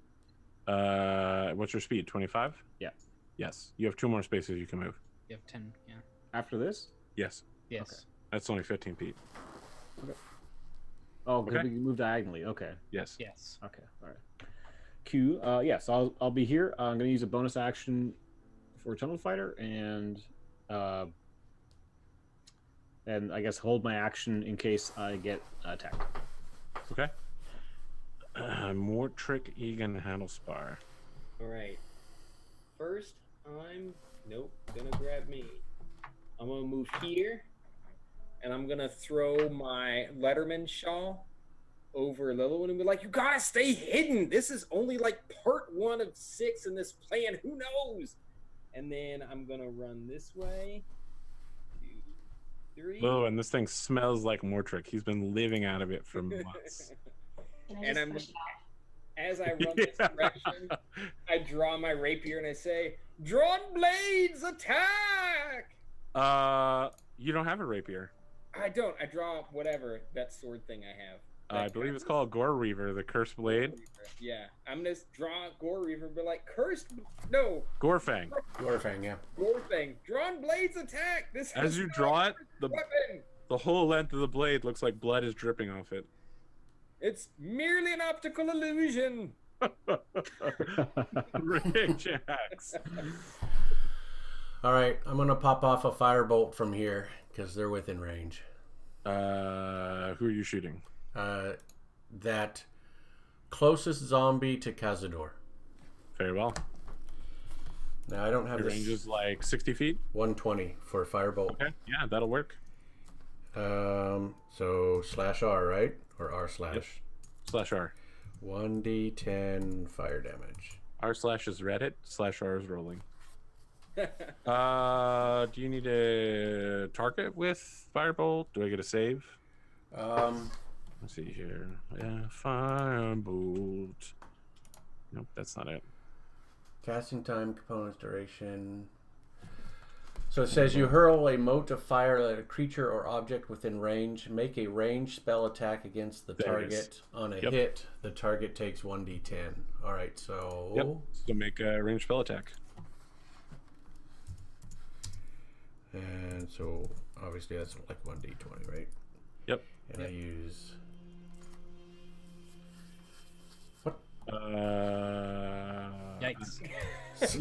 What's your speed? 25? Yeah. Yes. You have 2 more spaces you can move. You have 10, yeah. After this. Yes. Yes. Okay. That's only 15 feet. Oh, because Okay. we can move diagonally. Okay. Yes. Yes. Okay. All right. Q. Yes. I'll be here. I'm going to use a bonus action for Tunnel Fighter and I guess hold my action in case I get attacked. Okay. More trick Egan Handlespar. Alright. First, gonna grab me. I'm gonna move here, and I'm gonna throw my Letterman shawl over Lilwyn and be like, you gotta stay hidden! This is only like part 1 of 6 in this plan, who knows? And then I'm gonna run this way. 2, 3. Oh, and this thing smells like Mortrick. He's been living out of it for months. Can I And just I'm- push it off? As I run this direction, I draw my rapier and I say, drawn blades, attack! You don't have a rapier. I don't. I draw whatever that sword thing I have. I believe it's called Gore Reaver, the Cursed Blade. Yeah. I'm going to draw Gore Reaver and be like, cursed. No. Gorefang. Glorifying, yeah. Gore thing. Drawn blades, attack! This As is you not draw a it, the weapon. whole length of the blade looks like blood is dripping off it. It's merely an optical illusion. Rage axe. All right, I'm gonna pop off a firebolt from here because they're within range. Who are you shooting? That closest zombie to Cazador. Very well. Now I don't have Your this. range is like 60 feet. 120 for firebolt. Okay, yeah, that'll work. So slash R, right? Or R slash. Slash R. 1d10 fire damage. R slash is Reddit. Slash R is rolling. Do you need a target with firebolt? Do I get a save? Let's see here. Yeah, firebolt. Nope, that's not it. Casting time, components, duration. So it says you hurl a mote of fire at a creature or object within range. Make a ranged spell attack against the There it is. target. On a Yep. hit, the target takes 1d10. All right, so Yep. So make a ranged spell attack. and so obviously that's like 1d20, right? Yep. And I use what? Yikes.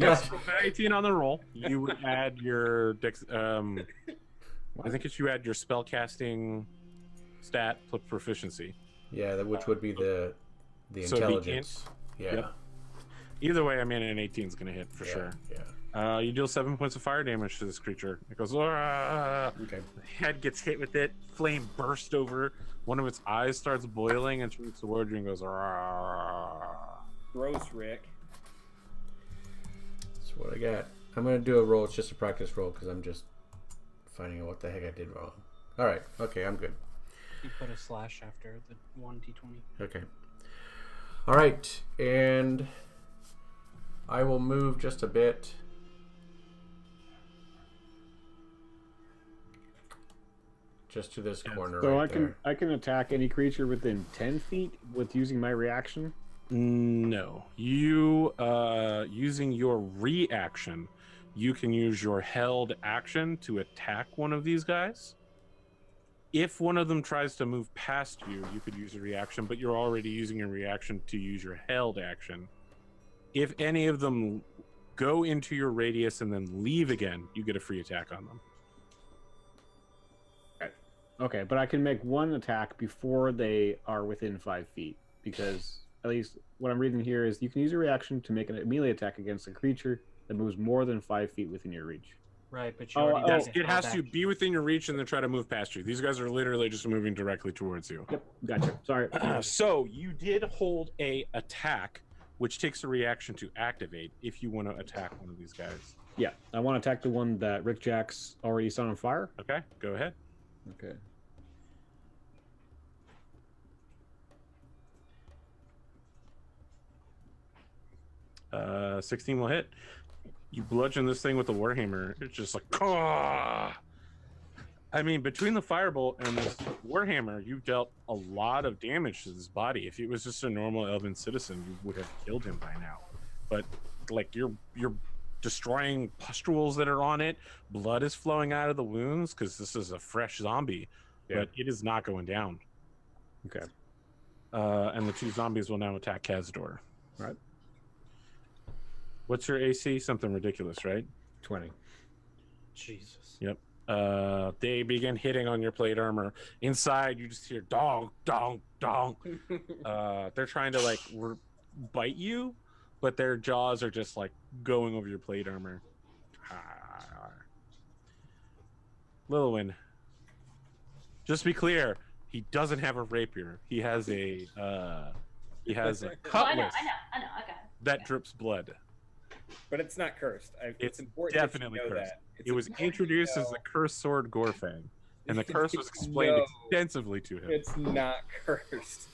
Yes, with an 18 on the roll. You would add your I think it's you add your spell casting stat plus proficiency. Yeah, which would be the So it'd be intelligence. Yeah. Yep. Either way, I mean, an 18 is going to hit for yeah, sure. Yeah. You deal 7 points of fire damage to this creature. It goes, "Ah!" Okay. The head gets hit with it. Flame bursts over. One of its eyes starts boiling and turns towards you and goes, "Ah!" Gross, Rick. That's what I got. I'm gonna do a roll. It's just a practice roll because I'm just finding out what the heck I did wrong. All right. Okay, I'm good. You put a slash after the 1d20. Okay. All right, and I will move just a bit. Just to this corner So right there. I can attack any creature within 10 feet with using my reaction. No. You, using your reaction, you can use your held action to attack one of these guys. If one of them tries to move past you, you could use a reaction, but you're already using a reaction to use your held action. If any of them go into your radius and then leave again, you get a free attack on them. Okay, but I can make one attack before they are within 5 feet, because at least what I'm reading here is you can use a reaction to make a melee attack against a creature that moves more than 5 feet within your reach. Right, but you Oh, already Yes, did it has held to action. be within your reach and then try to move past you. These guys are literally just moving directly towards you. Yep, gotcha. Sorry. So you did hold a attack, which takes a reaction to activate if you want to attack one of these guys. Yeah, I want to attack the one that Rick Jack's already set on fire. Okay, go ahead. Okay. Uh, 16 will hit. You bludgeon this thing with the warhammer. It's just like, "Caw!" I mean, between the firebolt and this warhammer, you dealt a lot of damage to this body. If it was just a normal elven citizen, you would have killed him by now. But like you're destroying pustules that are on it. Blood is flowing out of the wounds because this is a fresh zombie. Yeah. But it is not going down. Okay. And the two zombies will now attack Kazdor. Right. What's your AC? Something ridiculous, right? 20. Jesus. Yep. They begin hitting on your plate armor. Inside, you just hear dong, dong, dong. They're trying to like bite you, but their jaws are just like going over your plate armor. Lilwyn, just be clear, he doesn't have a rapier. He has a Oh, I know, cutlass I got it. that drips blood. But it's not cursed. It's important definitely that you know cursed. that. It's It was important introduced to as the know cursed sword Gorfang, and the curse was explained No. extensively to him. It's not cursed.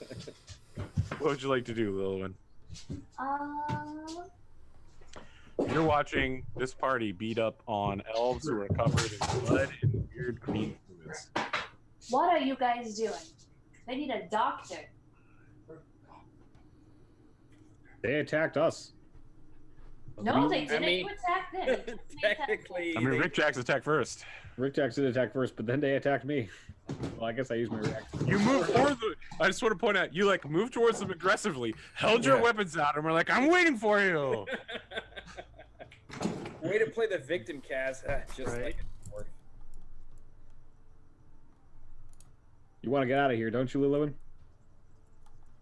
What would you like to do, Lilwyn? Um, You're watching this party beat up on elves who are covered in blood and weird green fluids. what are you guys doing? They need a doctor. They attacked us. No, they didn't. mean, You attacked them. You told me to attack them. Technically, I mean, they- Rick Jack's attack first. Rick Jack did attack first, but then they attacked me. Well, I guess I used my reaction. You moved towards them. I just want to point out, you like moved towards them aggressively, held your Yeah. weapons out, and we're like, "I'm waiting for you." Way to play the victim, Kaz. Just Right. like a dwarf. You want to get out of here, don't you, Lilwyn?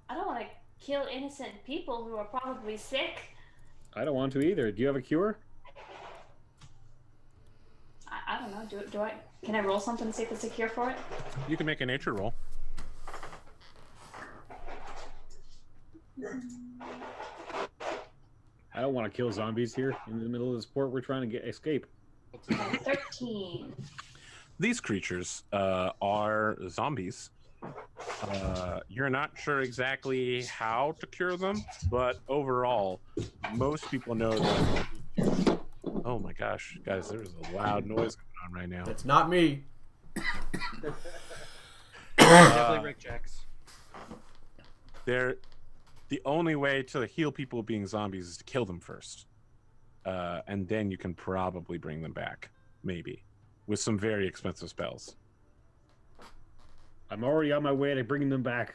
I don't want to kill innocent people who are probably sick. I don't want to either. Do you have a cure? Do I? Can I roll something to see if it's a cure for it? You can make a nature roll. I don't want to kill zombies here in the middle of the sport. We're trying to escape. 13. These creatures are zombies. You're not sure exactly how to cure them, but overall, most people know that. Oh my gosh, guys, there's a loud noise going on right now. It's not me. Definitely Rick Jacks. The only way to heal people being zombies is to kill them first. And then you can probably bring them back, maybe, with some very expensive spells. I'm already on my way to bringing them back.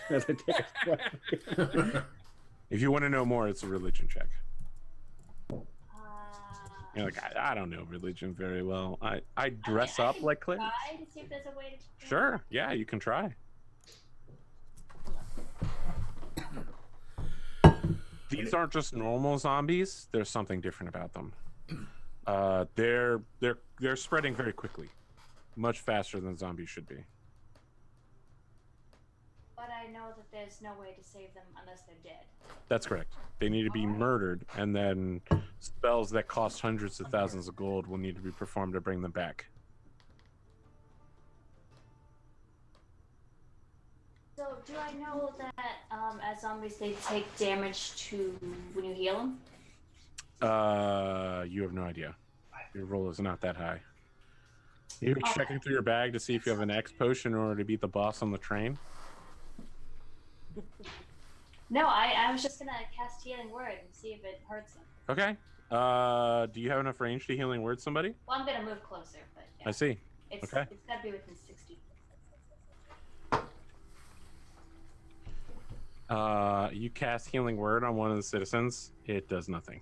As I take a step. If you want to know more, it's a religion check. You're like, I don't know religion very well. I dress Okay, I up can like clerics. try to see if there's a way to. Sure, yeah, you can try. These aren't just normal zombies. There's something different about them. They're spreading very quickly, much faster than zombies should be. But I know that there's no way to save them unless they're dead. That's correct. They need to be murdered, and then spells that cost hundreds of thousands of gold will need to be performed to bring them back. So do I know that as zombies they take damage to when you heal them? You have no idea. Your roll is not that high. You're Okay. checking through your bag to see if you have an X potion in order to beat the boss on the train. No, I was just gonna cast Healing Word and see if it hurts them. Okay. Do you have enough range to healing word somebody? Well, I'm gonna move closer, but yeah. I see. It's okay. It's gotta be within 60. You cast healing word on one of the citizens. It does nothing.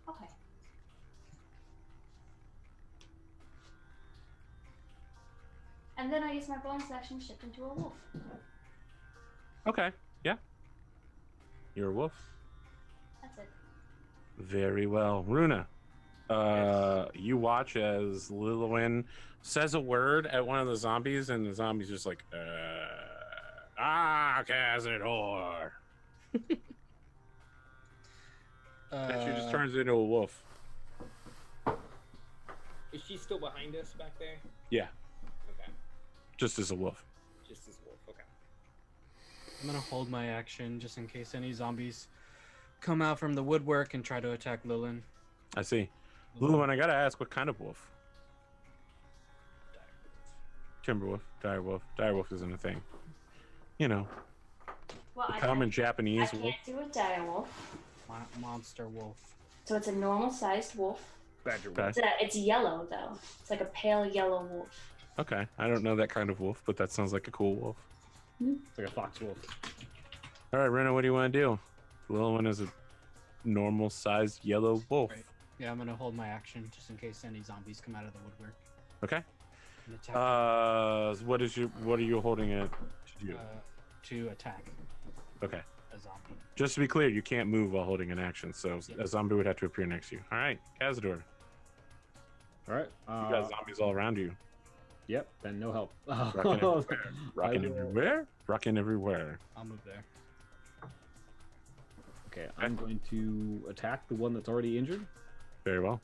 Okay. And then I use my bonus action to shift into a wolf. Okay. Yeah. You're a wolf. That's it. Very well. Runa, you watch as Lilwyn says a word at one of the zombies, and the zombie's just like, Cazador. And she just turns into a wolf. Is she still behind us back there? Yeah, Okay. just as a wolf. Just as wolf. Okay. I'm gonna hold my action just in case any zombies come out from the woodwork and try to attack Lilin. I see. Lilwyn, I gotta ask, what kind of wolf? Timberwolf, direwolf. Direwolf isn't a thing. You know, Well, the I common can't Japanese wolf. do a dire wolf, Monster wolf. so it's a normal-sized wolf. Badger Okay. wolf. It's yellow though. It's like a pale yellow wolf. Okay, I don't know that kind of wolf, but that sounds like a cool wolf. It's like a fox wolf. All right, Rena, what do you want to do? Lilwyn is a normal-sized yellow wolf. Right. Yeah, I'm gonna hold my action just in case any zombies come out of the woodwork Okay. and attack. What are you holding it to do? To attack Okay. a zombie. Just to be clear, you can't move while holding an action, so Yep. a zombie would have to appear next to you. All right, Cazador. All right. You got zombies all around you. Yep. Then no help. Rocking everywhere. Rocking I will- everywhere. Rocking everywhere. I'll move there. Okay, I'm going to attack the one that's already injured. Very well.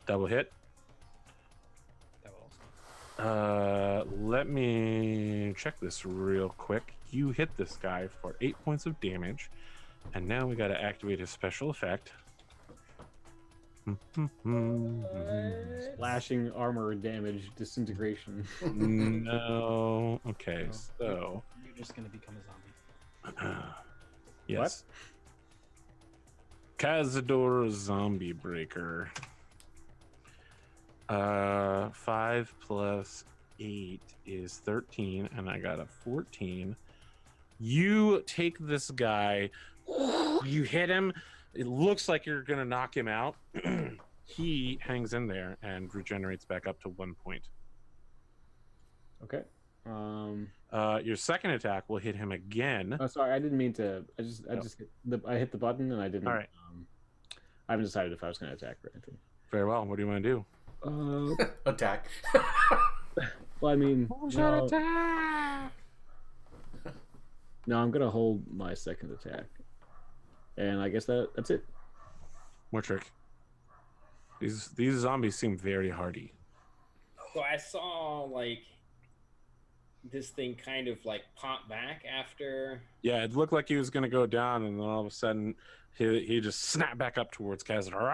Double hit. That will also. Let me check this real quick. You hit this guy for 8 points of damage, and now we got to activate his special effect. Slashing armor damage disintegration. No. Okay, so You're just gonna become a zombie. yes. Cazador Zombie Breaker. 5 plus 8 is 13, and I got a 14. You take this guy, you hit him. It looks like you're gonna knock him out. He hangs in there and regenerates back up to 1 point. Okay. Your second attack will hit him again. Oh, sorry, I didn't mean to. I just hit the button and I didn't. All right. I haven't decided if I was going to attack or anything. Very well. What do you want to do? Attack. Well, I mean, no, no, I'm going to hold my second attack. And I guess that's it. More trick. These zombies seem very hardy. So I saw like this thing kind of like pop back after. Yeah, it looked like he was going to go down, and then all of a sudden, he just snapped back up towards Kazador. All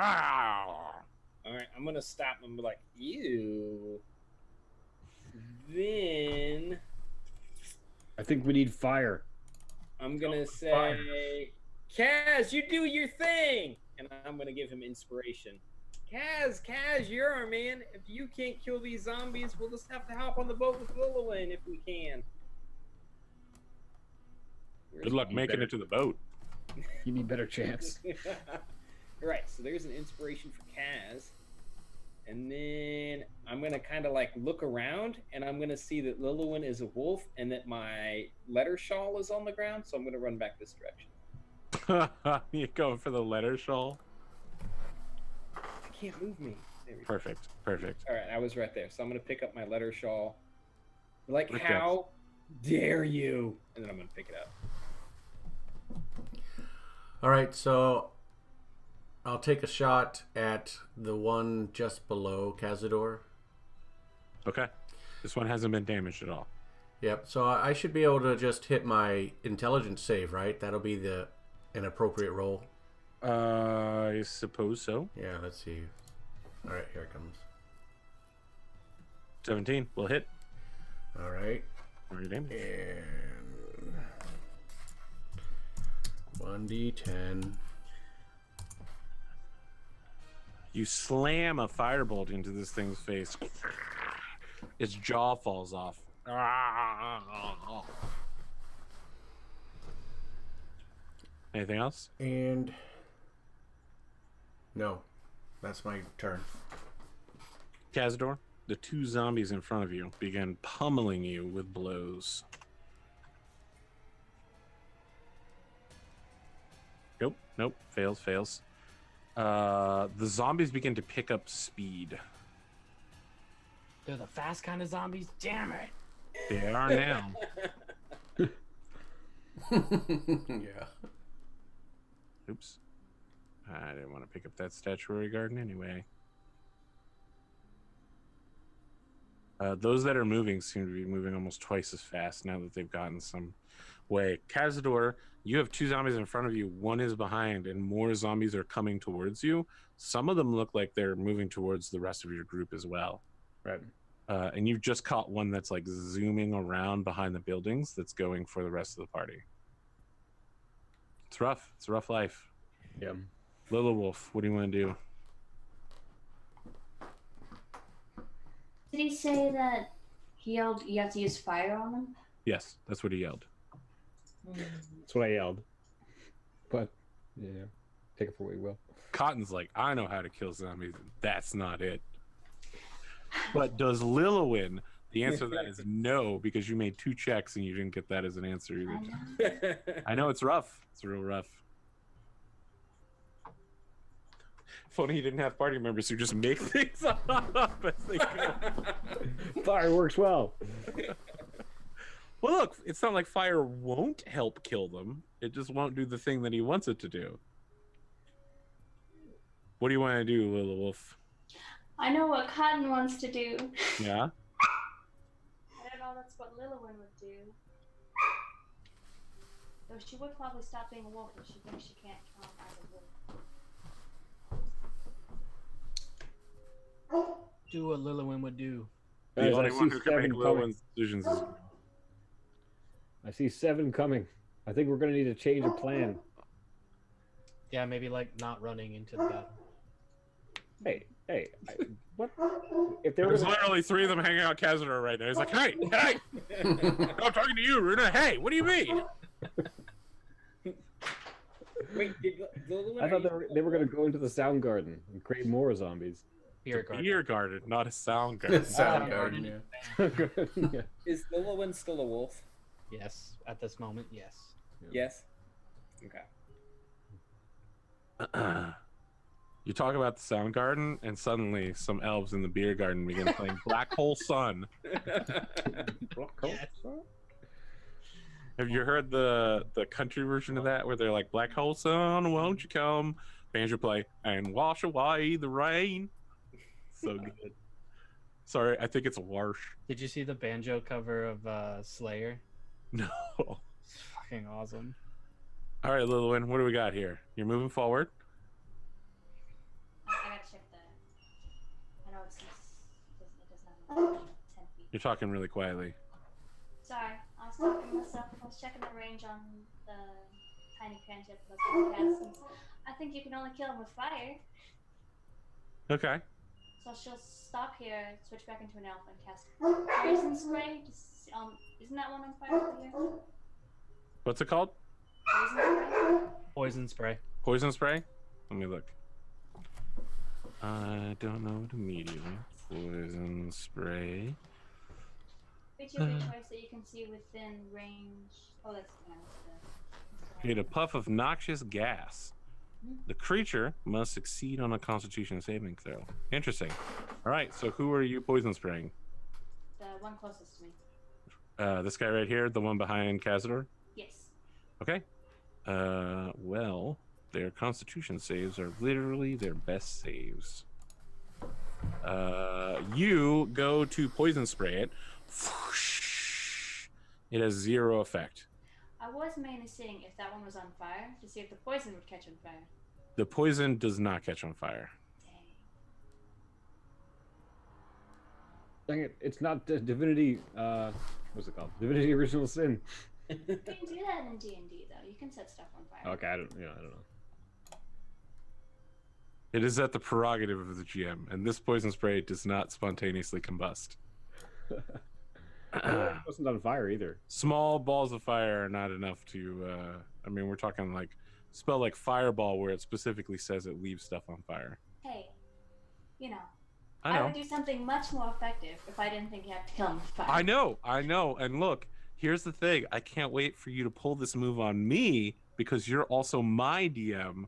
right, I'm gonna stop and be like, ew. Then I think we need fire. I'm gonna say, Kaz, you do your thing, and I'm gonna give him inspiration. Kaz, you're our man. If you can't kill these zombies, we'll just have to hop on the boat with Lilwyn if we can. Good luck making it to the boat. You need better chance. All right, so there's an inspiration for Kaz. And then I'm going to kind of like look around, and I'm going to see that Lilwyn is a wolf and that my letter shawl is on the ground, so I'm going to run back this direction. You going for the letter shawl? I can't move me. There we go. Perfect. Perfect. All right, I was right there. So I'm going to pick up my letter shawl. Like, Okay. how dare you? And then I'm going to pick it up. All right, so I'll take a shot at the one just below Cazador. Okay. This one hasn't been damaged at all. Yep. So I should be able to just hit my intelligence save, right? That'll be an appropriate roll. I suppose so. Yeah. Let's see. All right, here it comes. 17 will hit. All right. Or your damage. And 1d10. You slam a firebolt into this thing's face. Its jaw falls off. Anything else? And no, that's my turn. Cazador, the two zombies in front of you begin pummeling you with blows. Nope. Fails. The zombies begin to pick up speed. They're the fast kind of zombies. Damn it! They are now. Yeah. Oops. I didn't want to pick up that statuary garden anyway. Those that are moving seem to be moving almost twice as fast now that they've gotten some way. Cazador, you have two zombies in front of you. One is behind, and more zombies are coming towards you. Some of them look like they're moving towards the rest of your group as well. Right. And you've just caught one that's like zooming around behind the buildings that's going for the rest of the party. It's rough. It's a rough life. Yeah. Lila Wolf, what do you want to do? Did he say that he yelled you have to use fire on them? Yes, that's what he yelled. That's what I yelled. But, yeah. Take it for what you will. Cotton's like, I know how to kill zombies. That's not it. But does Lilwyn? The answer to that is no, because you made two checks and you didn't get that as an answer either. I know it's rough. It's real rough. If only you didn't have party members who just make things up as they go. Fire works well. Well, look, it's not like fire won't help kill them. It just won't do the thing that he wants it to do. What do you want to do, Lila Wolf? I know what Cotton wants to do. Yeah? I don't know that's what Lilwyn would do. Though she would probably stop being a wolf if she thinks she can't kill him as a wolf. Do what Lilwyn would do. The Guys, only I one see who can make 7 coming. Lilwyn's decisions is... I see 7 coming. I think we're going to need to change a plan. Yeah, maybe like not running into the battle. Hey, what? If they were There's gonna, literally 3 of them hanging out Cazador right now. He's like, hey! I'm talking to you, Runa. Hey, what do you mean? Wait, did Lilwyn? I thought they were going to go into the sound garden and create more zombies. Beer garden. Beer garden, not a sound garden. Sound garden, yeah. Yeah. Is Lilwyn still a wolf? Yes, at this moment, yes. Yes. Okay. You talk about the Soundgarden, and suddenly some elves in the beer garden begin playing Black Hole Sun. Yes. Have you heard the country version of that where they're like, Black Hole Sun, won't you come? Banjo play, and wash away the rain. So good. Sorry, I think it's a wash. Did you see the banjo cover of Slayer? No. It's fucking awesome. All right, Lilwyn, what do we got here? You're moving forward. I gotta check the. I know it doesn't have 10 feet. You're talking really quietly. Sorry, I was talking to myself. I was checking the range on the tiny cantrip that I was gonna cast. And I think you can only kill him with fire. Okay. So she'll stop here, switch back into an elf, and cast poison spray. Just, isn't that one on fire over here? What's it called? Poison spray. Poison spray. Poison spray? Let me look. I don't know immediately. Poison spray. Creature of your choice that you can see within range. Oh, that's Create a puff of noxious gas. The creature must succeed on a Constitution saving throw. Interesting. All right, so who are you poison spraying? the one closest to me. This guy right here, the one behind Cazador? Yes. Okay. Well, their Constitution saves are literally their best saves. You go to poison spray it. It has 0 effect. I was mainly seeing if that one was on fire to see if the poison would catch on fire. The poison does not catch on fire. Dang. Dang it! It's not Divinity. What's it called? Divinity Original Sin. You can do that in D&D though. You can set stuff on fire. Okay, I don't know. It is at the prerogative of the GM, and this poison spray does not spontaneously combust. It wasn't on fire either. Small balls of fire are not enough to. I mean, we're talking like spell like fireball, where it specifically says it leaves stuff on fire. Hey, you know, I I know. would do something much more effective if I didn't think you have to kill him with fire. I know. And look, here's the thing. I can't wait for you to pull this move on me because you're also my DM.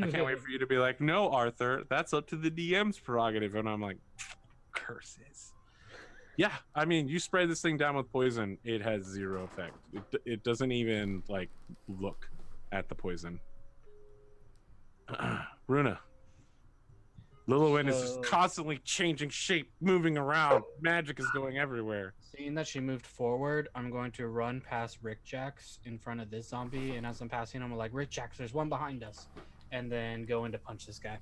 I can't wait for you to be like, no, Arthur, that's up to the DM's prerogative. And I'm like, curses. Yeah, I mean, you spray this thing down with poison, it has 0 effect. It doesn't even, like, look at the poison. Runa. Lilwyn is just constantly changing shape, moving around. Magic is going everywhere. Seeing that she moved forward, I'm going to run past Rick Jacks in front of this zombie, and as I'm passing him, I'm like, Rick Jacks, there's one behind us. And then go in to punch this guy.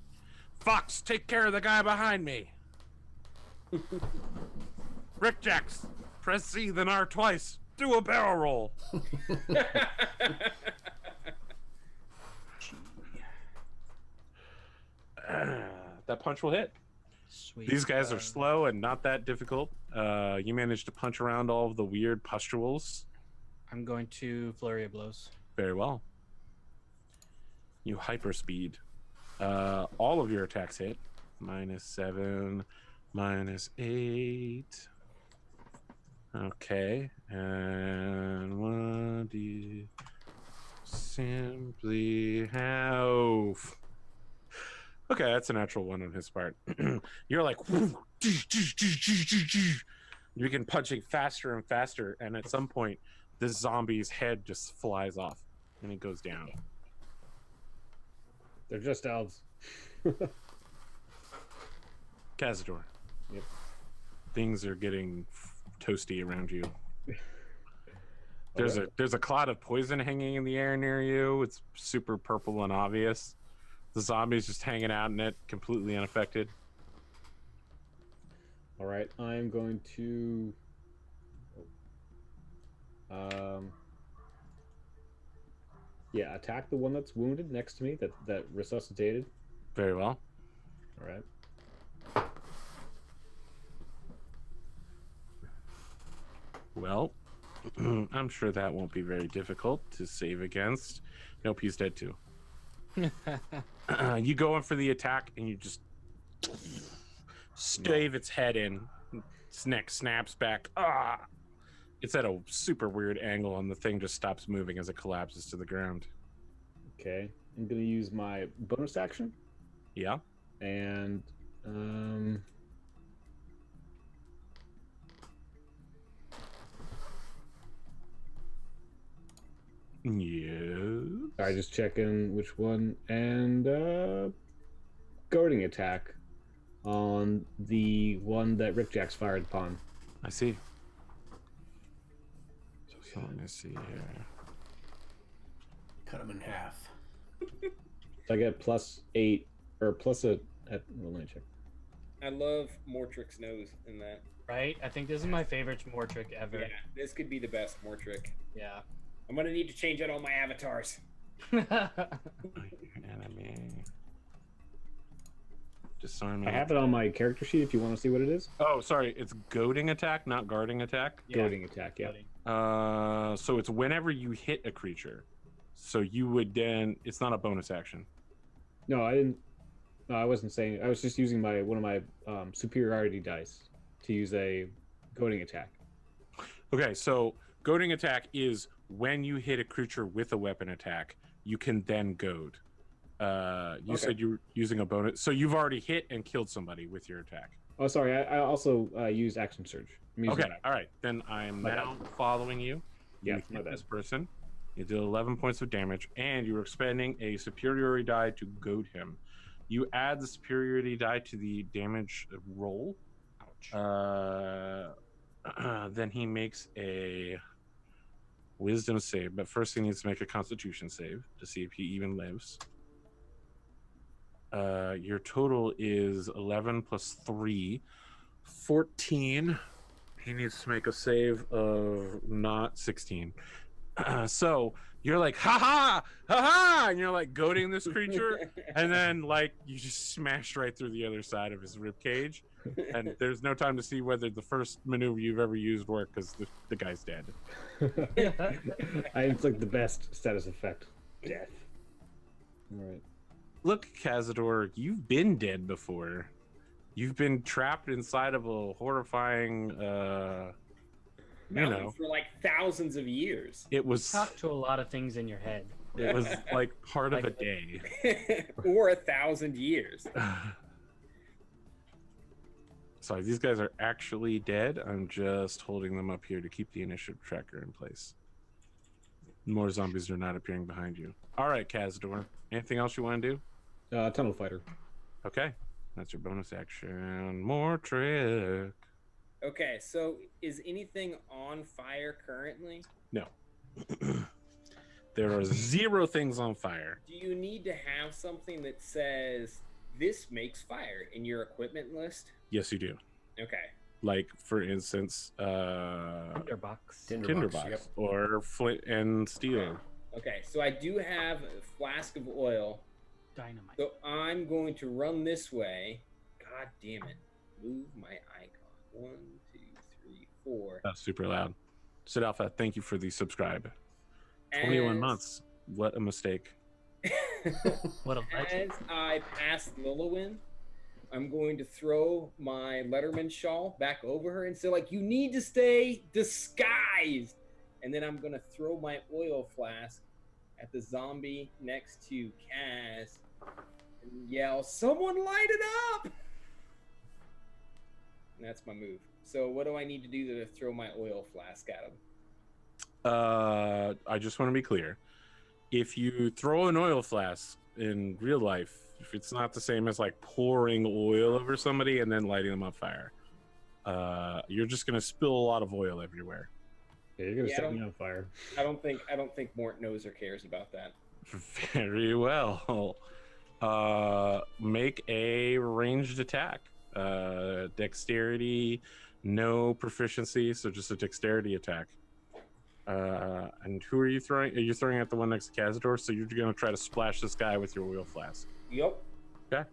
Fox, take care of the guy behind me. Rick Jacks, press C then R twice. Do a barrel roll. That punch will hit. Sweet. These guys are slow and not that difficult. You managed to punch around all of the weird pustules. I'm going to Flurry of Blows. Very well. You hyperspeed. All of your attacks hit. -7, -8. Okay. And what do you simply have? Okay, that's a natural 1 on his part. You're like, you begin punching faster and faster, and at some point, this zombie's head just flies off, and he goes down. They're just elves. Cazador. Yep. Things are getting toasty around you. There's a cloud of poison hanging in the air near you. It's super purple and obvious. The zombie's just hanging out in it, completely unaffected. All right, I'm going to. Yeah, attack the one that's wounded next to me that resuscitated. Very well. All right. Well, I'm sure that won't be very difficult to save against. Nope, he's dead too. You go in for the attack and you just stave its head in. Its neck snaps back. Ah! It's at a super weird angle and the thing just stops moving as it collapses to the ground. Okay, I'm gonna use my bonus action Yeah. and Yes. sorry, just checking which one and goading attack on the one that Rick Jack's fired upon. I see. So let me see here. Cut him in half. So I get +8 or plus a. Well, let me check. I love Mortrix's nose in that. Right? I think this is my favorite more trick ever. Yeah, this could be the best Mortrick. Yeah. I'm gonna need to change out all my avatars. Enemy. Disarming. I have it on my character sheet if you want to see what it is. Oh, sorry. It's goading attack, not guarding attack. Yeah. Goading attack, yeah. So it's whenever you hit a creature. So you would then. It's not a bonus action. No, I didn't. No, I wasn't saying. I was just using one of my superiority dice to use a goading attack. Okay, so goading attack is when you hit a creature with a weapon attack, you can then goad. You said you were using a bonus, so you've already hit and killed somebody with your attack. Oh, sorry. I also used action surge. I'm using Okay, that. all right. Then I am My now following you. Yeah, You my hit bad. this person. You did 11 points of damage, and you are expending a superiority die to goad him. You add the superiority die to the damage roll. Ouch. Then he makes a wisdom save, but first he needs to make a constitution save to see if he even lives. Your total is 11 plus 3, 14. He needs to make a save of not 16. So you're like, ha ha, ha ha, and you're like goading this creature, and then like you just smashed right through the other side of his rib cage, and there's no time to see whether the first maneuver you've ever used worked because the guy's dead. I inflict the best status effect. Death. All right. Look, Cazador, you've been dead before. You've been trapped inside of a horrifying, Mountain for like thousands of years. it was Talk to a lot of things in your head. it was like part of a day. Or 1,000 years. Sorry, these guys are actually dead. I'm just holding them up here to keep the initiative tracker in place. More zombies are not appearing behind you. All right, Cazador. Anything else you want to do? Tunnel fighter. Okay, that's your bonus action. More trick. Okay, so is anything on fire currently? No. There are 0 things on fire. Do you need to have something that says this makes fire in your equipment list? Yes, you do. Okay. Like, for instance, Tinderbox. tinderbox Yep. or flint and steel. Okay, so I do have a flask of oil. Dynamite. So I'm going to run this way. God damn it. Move my icon. 1, 2, 3, 4. That's super loud. Sid Alpha, thank you for the subscribe. 21 months. What a mistake. What a legend. As I pass Lilowin, I'm going to throw my Letterman shawl back over her and say, like, you need to stay disguised. And then I'm going to throw my oil flask at the zombie next to Kaz and yell, someone light it up! And that's my move. So what do I need to do to throw my oil flask at him? I just want to be clear. If you throw an oil flask in real life, if it's not the same as like pouring oil over somebody and then lighting them on fire, you're just going to spill a lot of oil everywhere. Yeah, you're gonna Yeah, I set don't- me on fire. I don't think Mort knows or cares about that. Very well. Make a ranged attack. Dexterity, no proficiency, so just a dexterity attack. And who are you throwing? Are you throwing at the one next to Cazador? So you're going to try to splash this guy with your oil flask. Yup. Okay.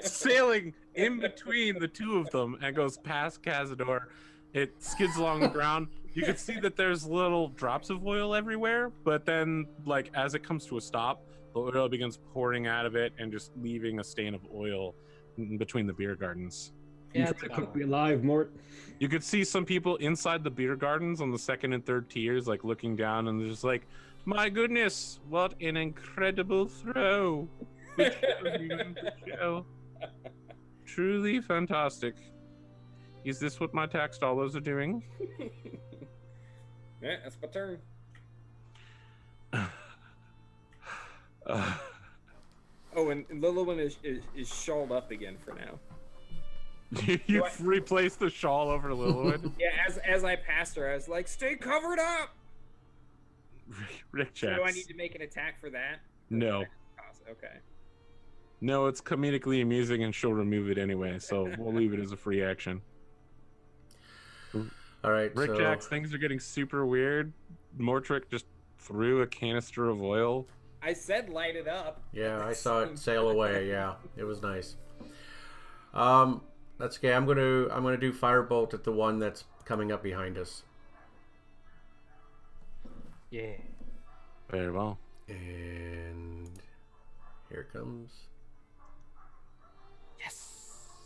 Sailing in between the two of them and goes past Cazador. It skids along the ground. You can see that there's little drops of oil everywhere, but then, like, as it comes to a stop, the oil begins pouring out of it and just leaving a stain of oil in between the beer gardens. Yeah, You it's try to about cook me right. alive, Mort. You could see some people inside the beer gardens on the second and third tiers, like looking down, and they're just like, "My goodness, what an incredible throw! Which show. Truly fantastic. Is this what my tax dollars are doing?" Yeah, that's my turn. Uh, Oh, and Lilwyn is shawled up again for now. you What? replaced the shawl over Lilwood. Yeah, as I passed her, I was like, "Stay covered up." Rick So checks. do I need to make an attack for that? No. Okay. No, it's comedically amusing, and she'll remove it anyway, so we'll leave it as a free action. All right, Rick so Jack's things are getting super weird. Mortrick just threw a canister of oil. I said light it up. yeah, I saw it sail away. Yeah, it was nice. That's okay. I'm gonna do firebolt at the one that's coming up behind us. Yeah. Very well. And here it comes. Yes.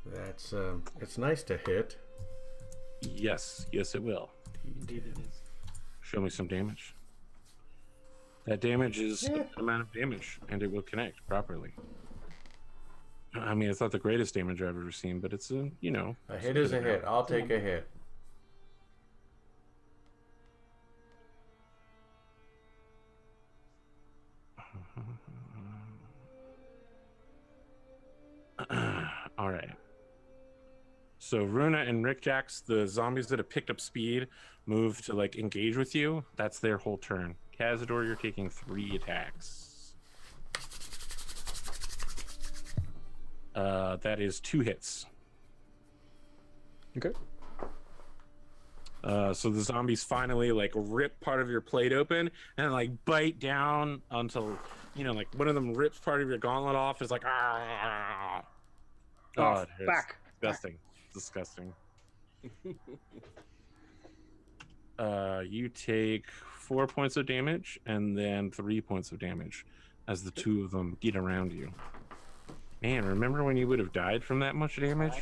That's it's nice to hit. Yes, yes, it will. Indeed it is. Show me some damage. That damage is a good amount of damage, and it will connect properly. I mean, it's not the greatest damage I've ever seen, but it's a, you know. A hit is a hit. I'll take a hit. All right. So Runa and Rick Jacks, the zombies that have picked up speed, move to like engage with you. That's their whole turn. Cazador, you're taking 3 attacks. That is 2 hits. Okay. So the zombies finally like rip part of your plate open and like bite down until, you know, like one of them rips part of your gauntlet off. Is like, ah. Oh, it hurts. back. Disgusting. Disgusting. You take 4 points of damage and then 3 points of damage as the 2 of them get around you. Man, remember when you would have died from that much damage?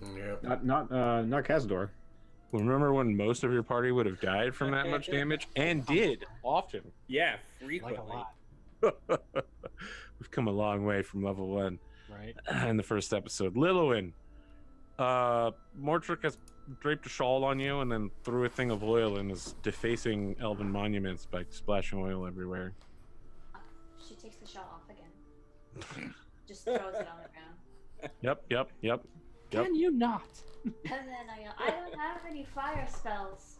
Yeah. Not Cazador. Remember when most of your party would have died from that much damage? And did, often. Yeah, Like frequently. a lot, We've come a long way from level 1 right? in the first episode. Lilowin, Mortrick has draped a shawl on you and then threw a thing of oil and is defacing elven monuments by splashing oil everywhere. She takes the shawl off again. Just throws it on the ground. Yep. Can you not? And then I don't have any fire spells.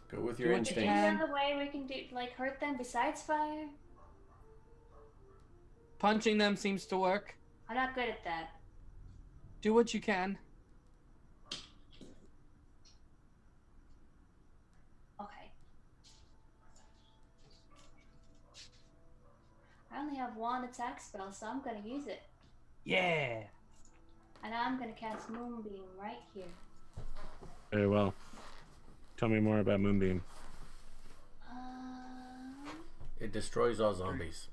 Go with your Do what you instinct. can. Any other way we can do like hurt them besides fire? Punching them seems to work. I'm not good at that. Do what you can. Okay. I only have 1 attack spell, so I'm gonna use it. Yeah. And I'm gonna cast Moonbeam right here. Very well. Tell me more about Moonbeam. It destroys all zombies.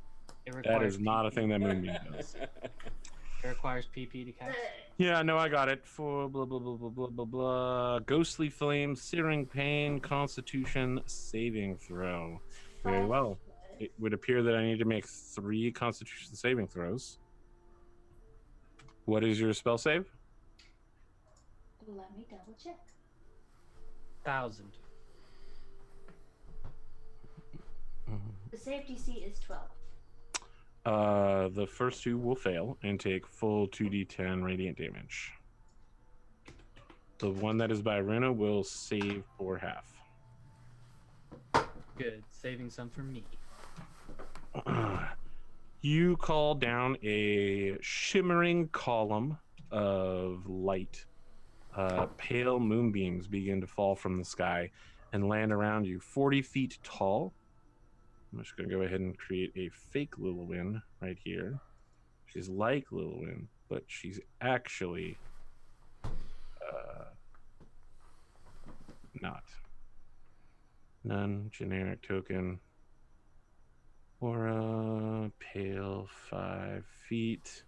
It That requires is not a PP. thing that Moonbeam does. It requires PP to cast. Yeah, no, I got it. For blah blah blah blah blah blah blah. Ghostly flame, searing pain, Constitution saving throw. Very well. It would appear that I need to make 3 Constitution saving throws. What is your spell save? Let me double check. 1,000. The save DC is 12. The first 2 will fail and take full 2d10 radiant damage. The one that is by Runa will save for half. Good. Saving some for me. You call down a shimmering column of light. Pale moonbeams begin to fall from the sky and land around you 40 feet tall. I'm just going to go ahead and create a fake Lilwyn right here. She's like Lilwyn, but she's actually not. None, generic token. Aura, pale 5 feet.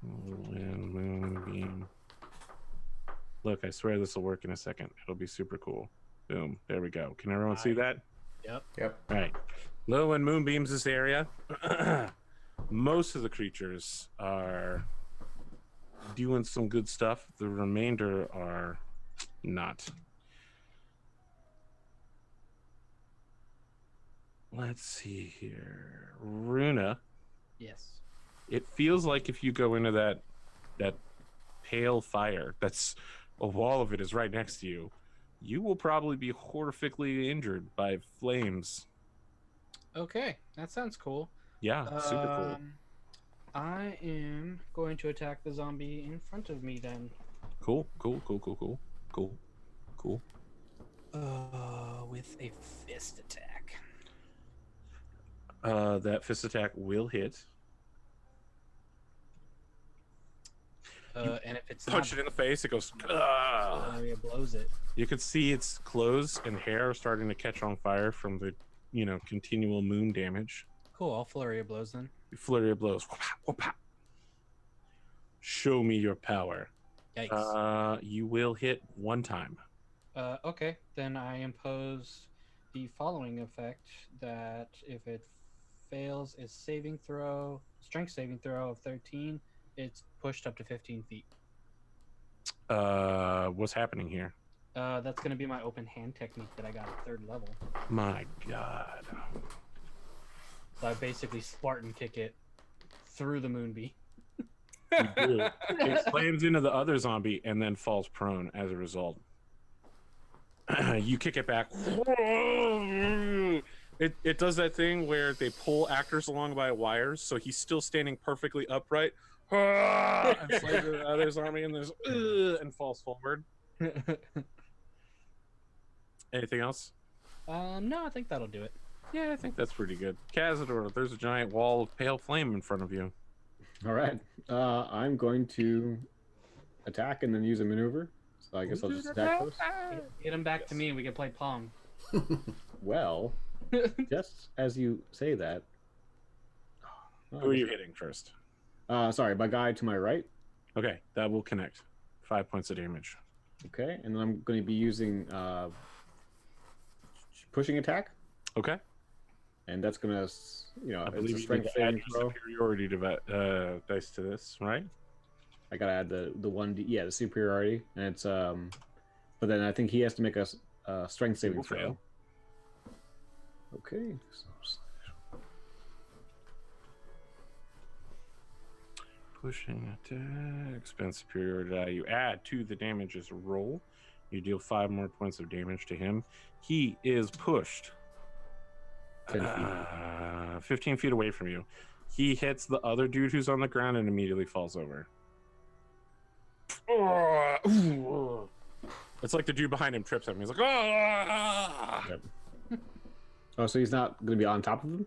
Wind, moonbeam. Look, I swear this will work in a second. It'll be super cool. Boom. There we go. Can everyone see that? Yep. Yep. All right. Low and moonbeams this area. Most of the creatures are doing some good stuff. The remainder are not. Let's see here. Runa, Yes. it feels like if you go into that pale fire, that's a wall of it is right next to you, you will probably be horrifically injured by flames. Okay, that sounds cool. Yeah, super cool. I am going to attack the zombie in front of me then. Cool. With a fist attack. That fist attack will hit. And if it's Punch not, it in the face. It goes. "Ah." it blows it. You could see its clothes and hair starting to catch on fire from the, continual moon damage. Cool. I'll flurry of blows then. Flurry of blows. Whoop-ah. Show me your power. Yikes. You will hit one time. Okay, then I impose the following effect: that if it fails its strength saving throw of 13, it's pushed up to 15 feet. What's happening here? That's going to be my open hand technique that I got at 3rd level. My God. So I basically Spartan kick it through the moonbeam. You do. It slams into the other zombie and then falls prone as a result. You kick it back. It does that thing where they pull actors along by wires, so he's still standing perfectly upright. And slams into the other zombie and there's and falls forward. Anything else? No, I think that'll do it. Yeah, I think that's pretty good. Cazador, there's a giant wall of pale flame in front of you. All right. I'm going to attack and then use a maneuver. So I guess I'll just attack first. Get him back to me and we can play Pong. Well, just as you say that. Who are you hitting first? Sorry, my guy to my right. Okay, that will connect. 5 points of damage. Okay, and then I'm going to be using pushing attack. Okay. And that's going to, I it's believe a you strength can add saving throw. superiority dice to this, right? I got to add the 1d, the superiority. And it's, but then I think he has to make a strength saving will throw. fail. Okay. Pushing attack, spend superiority die. You add to the damage as a roll. You deal 5 more points of damage to him. He is pushed 10 feet. 15 feet away from you. He hits the other dude who's on the ground and immediately falls over. It's like the dude behind him trips him. He's like, Yep. Oh, so he's not going to be on top of him?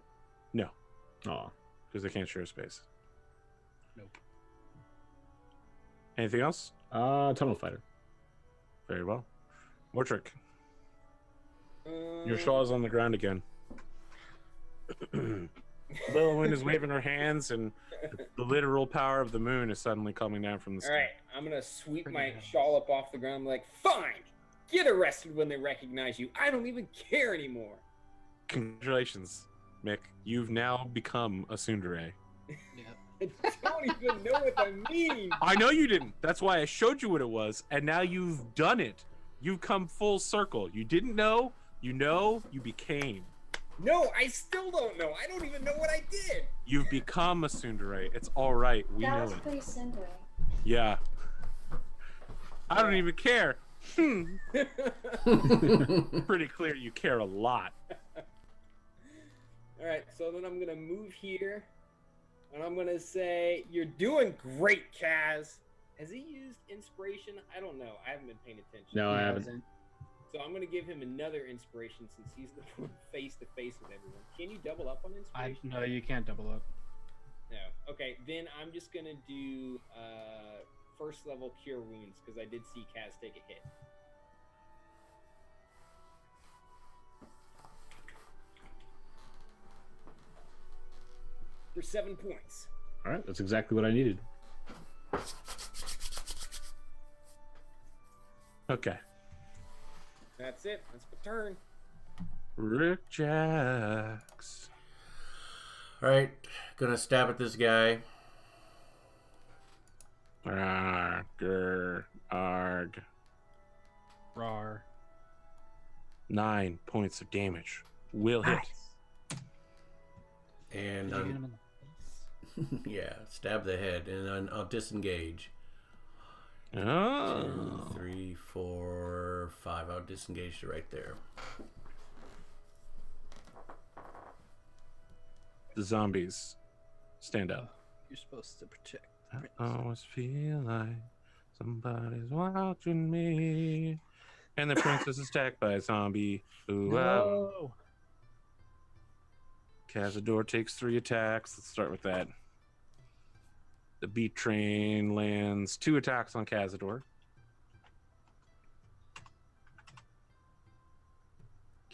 No. Oh. Because they can't share space. Nope. Anything else? Tunnel fighter. Very well. Mortrick. Your shaw is on the ground again. Lilwyn is waving her hands, and the literal power of the moon is suddenly coming down from the sky. All right, I'm gonna sweep Pretty my nice. shawl up off the ground. I'm like, fine, get arrested when they recognize you. I don't even care anymore. Congratulations, Mick. You've now become a tsundere. I don't even know what that means. I know you didn't. That's why I showed you what it was, and now you've done it. You've come full circle. You didn't know, you know, you became. No, I still don't know. I don't even know what I did. You've become a tsundere. It's all right. We That know was it. pretty cinder. Yeah. I don't even care. Pretty clear you care a lot. All right, so then I'm gonna move here, and I'm gonna say, "You're doing great, Kaz." Has he used inspiration? I don't know. I haven't been paying attention. No, I haven't. So I'm gonna give him another inspiration since he's the one face to face with everyone. Can you double up on inspiration? No, you can't double up. No. Okay, then I'm just gonna do first level cure wounds because I did see Kaz take a hit. for 7 points. All right, that's exactly what I needed. Okay. That's it. That's my turn. Rick Jacks. All right, gonna stab at this guy. Arg. Rar. 9 points of damage. Will hit. And Did you hit him in the face? yeah, stab the head, and then I'll disengage. Oh. 2, 3, 4, 5. I'll disengage right there. The zombies stand up. You're supposed to protect. I always feel like somebody's watching me. And the princess is attacked by a zombie. Ooh, wow. Cazador takes 3 attacks. Let's start with that. The beat train lands 2 attacks on Cazador.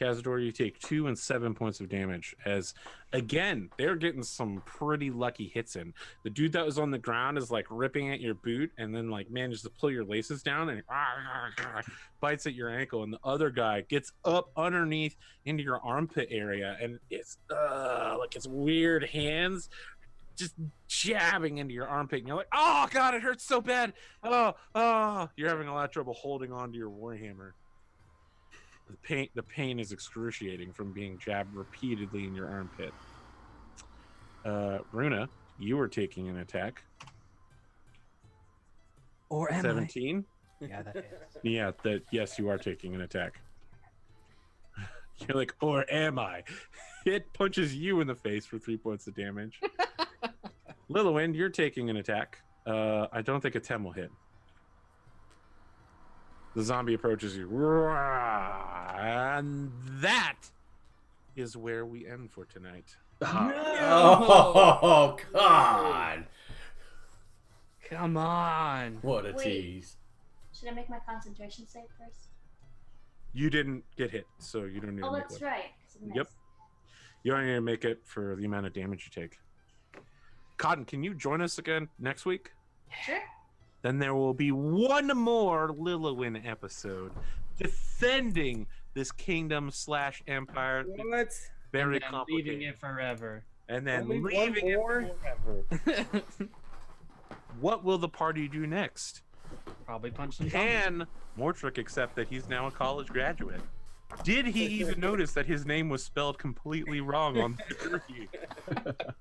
Cazador, you take 2 and 7 points of damage. As again, they're getting some pretty lucky hits in. The dude that was on the ground is like ripping at your boot, and then like manages to pull your laces down and bites at your ankle. And the other guy gets up underneath into your armpit area, and it's like his weird hands just jabbing into your armpit, and you're like, oh god, it hurts so bad. Oh, you're having a lot of trouble holding on to your warhammer. The pain is excruciating from being jabbed repeatedly in your armpit. Runa, you are taking an attack. Or am 17? I? Yeah, that is. Yeah, yes, you are taking an attack. You're like, or am I? It punches you in the face for 3 points of damage. Lilliwind, you're taking an attack. I don't think a 10 will hit. The zombie approaches you. And that is where we end for tonight. Oh, God. Come on. What a Wait. tease. Should I make my concentration save first? You didn't get hit, so you don't need Oh, to make that's one. right. 'cause I Yep. missed. You don't need to make it for the amount of damage you take. Cotton, can you join us again next week? Sure. Then there will be one more Lilliwin episode defending this kingdom/empire. What? Very And then complicated. leaving it forever. And then Only one leaving more? it forever. What will the party do next? Probably punch some zombies. Can Mortrick accept that he's now a college graduate? Did he even notice that his name was spelled completely wrong on the degree?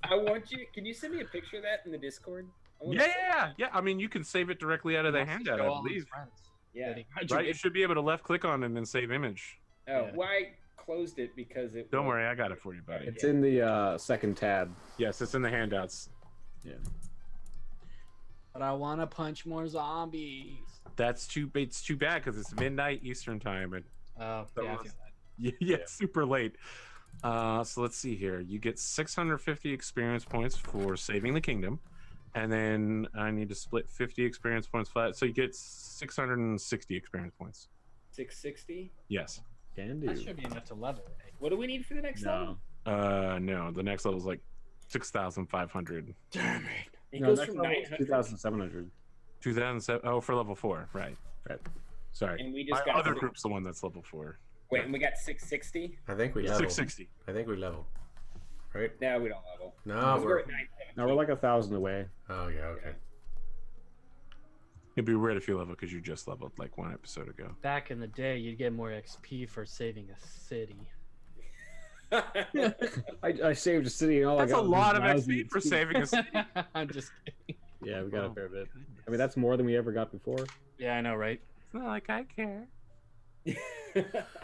I want you. Can you send me a picture of that in the Discord? I wanna see Yeah. I mean, you can save it directly out of the Wants to handout, show I all his believe. friends Yeah. that he Right? You graduated. should be able to left click on it and then save image. Oh, Yeah. well, I closed it because it. Don't worry, I got it for you, buddy. It's in the second tab. Yes, it's in the handouts. But I want to punch more zombies. It's too bad because it's midnight Eastern time and Oh, That yeah, I was- feel that. yeah, super late. So let's see here. You get 650 experience points for saving the kingdom, and then I need to split 50 experience points flat. So you get 660 experience points. 660. Yes. Can That do. should be enough to level, right? What do we need for the next level? No. No. The next level is like 6,500. Damn it. It No, goes next from level is 900. 2,700. 2007. Oh, for level 4, right? Right. Sorry. And we My just got other six- group's the one that's level 4. Wait, and we got 660. I think we leveled. 660. I think we leveled. Right? No, we don't level. No, Because we're we're. at 970. No, we're like 1,000 away. Oh, yeah, okay. It'd be weird if you level because you just leveled like one episode ago. Back in the day, you'd get more XP for saving a city. I saved a city and all That's I a got lot of was lousy XP for saving us. I'm just kidding. Yeah, we got Oh, a fair bit. goodness. I mean, that's more than we ever got before. Yeah, I know, right? It's not like I care.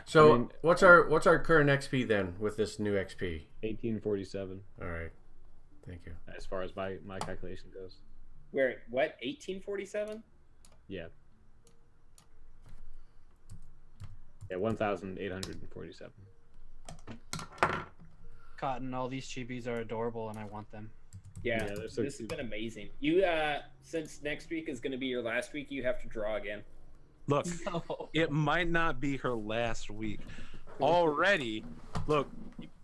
So I mean- what's our current XP then with this new XP? 1847, All right. Thank you. as far as my calculation goes. We're at what? 1847? Yeah. Yeah, 1,847. Cotton, all these chibis are adorable and I want them. Yeah, Yeah, they're so this has cute. been amazing. You, since next week is going to be your last week, you have to draw again. Look, No. it might not be her last week. Already, look,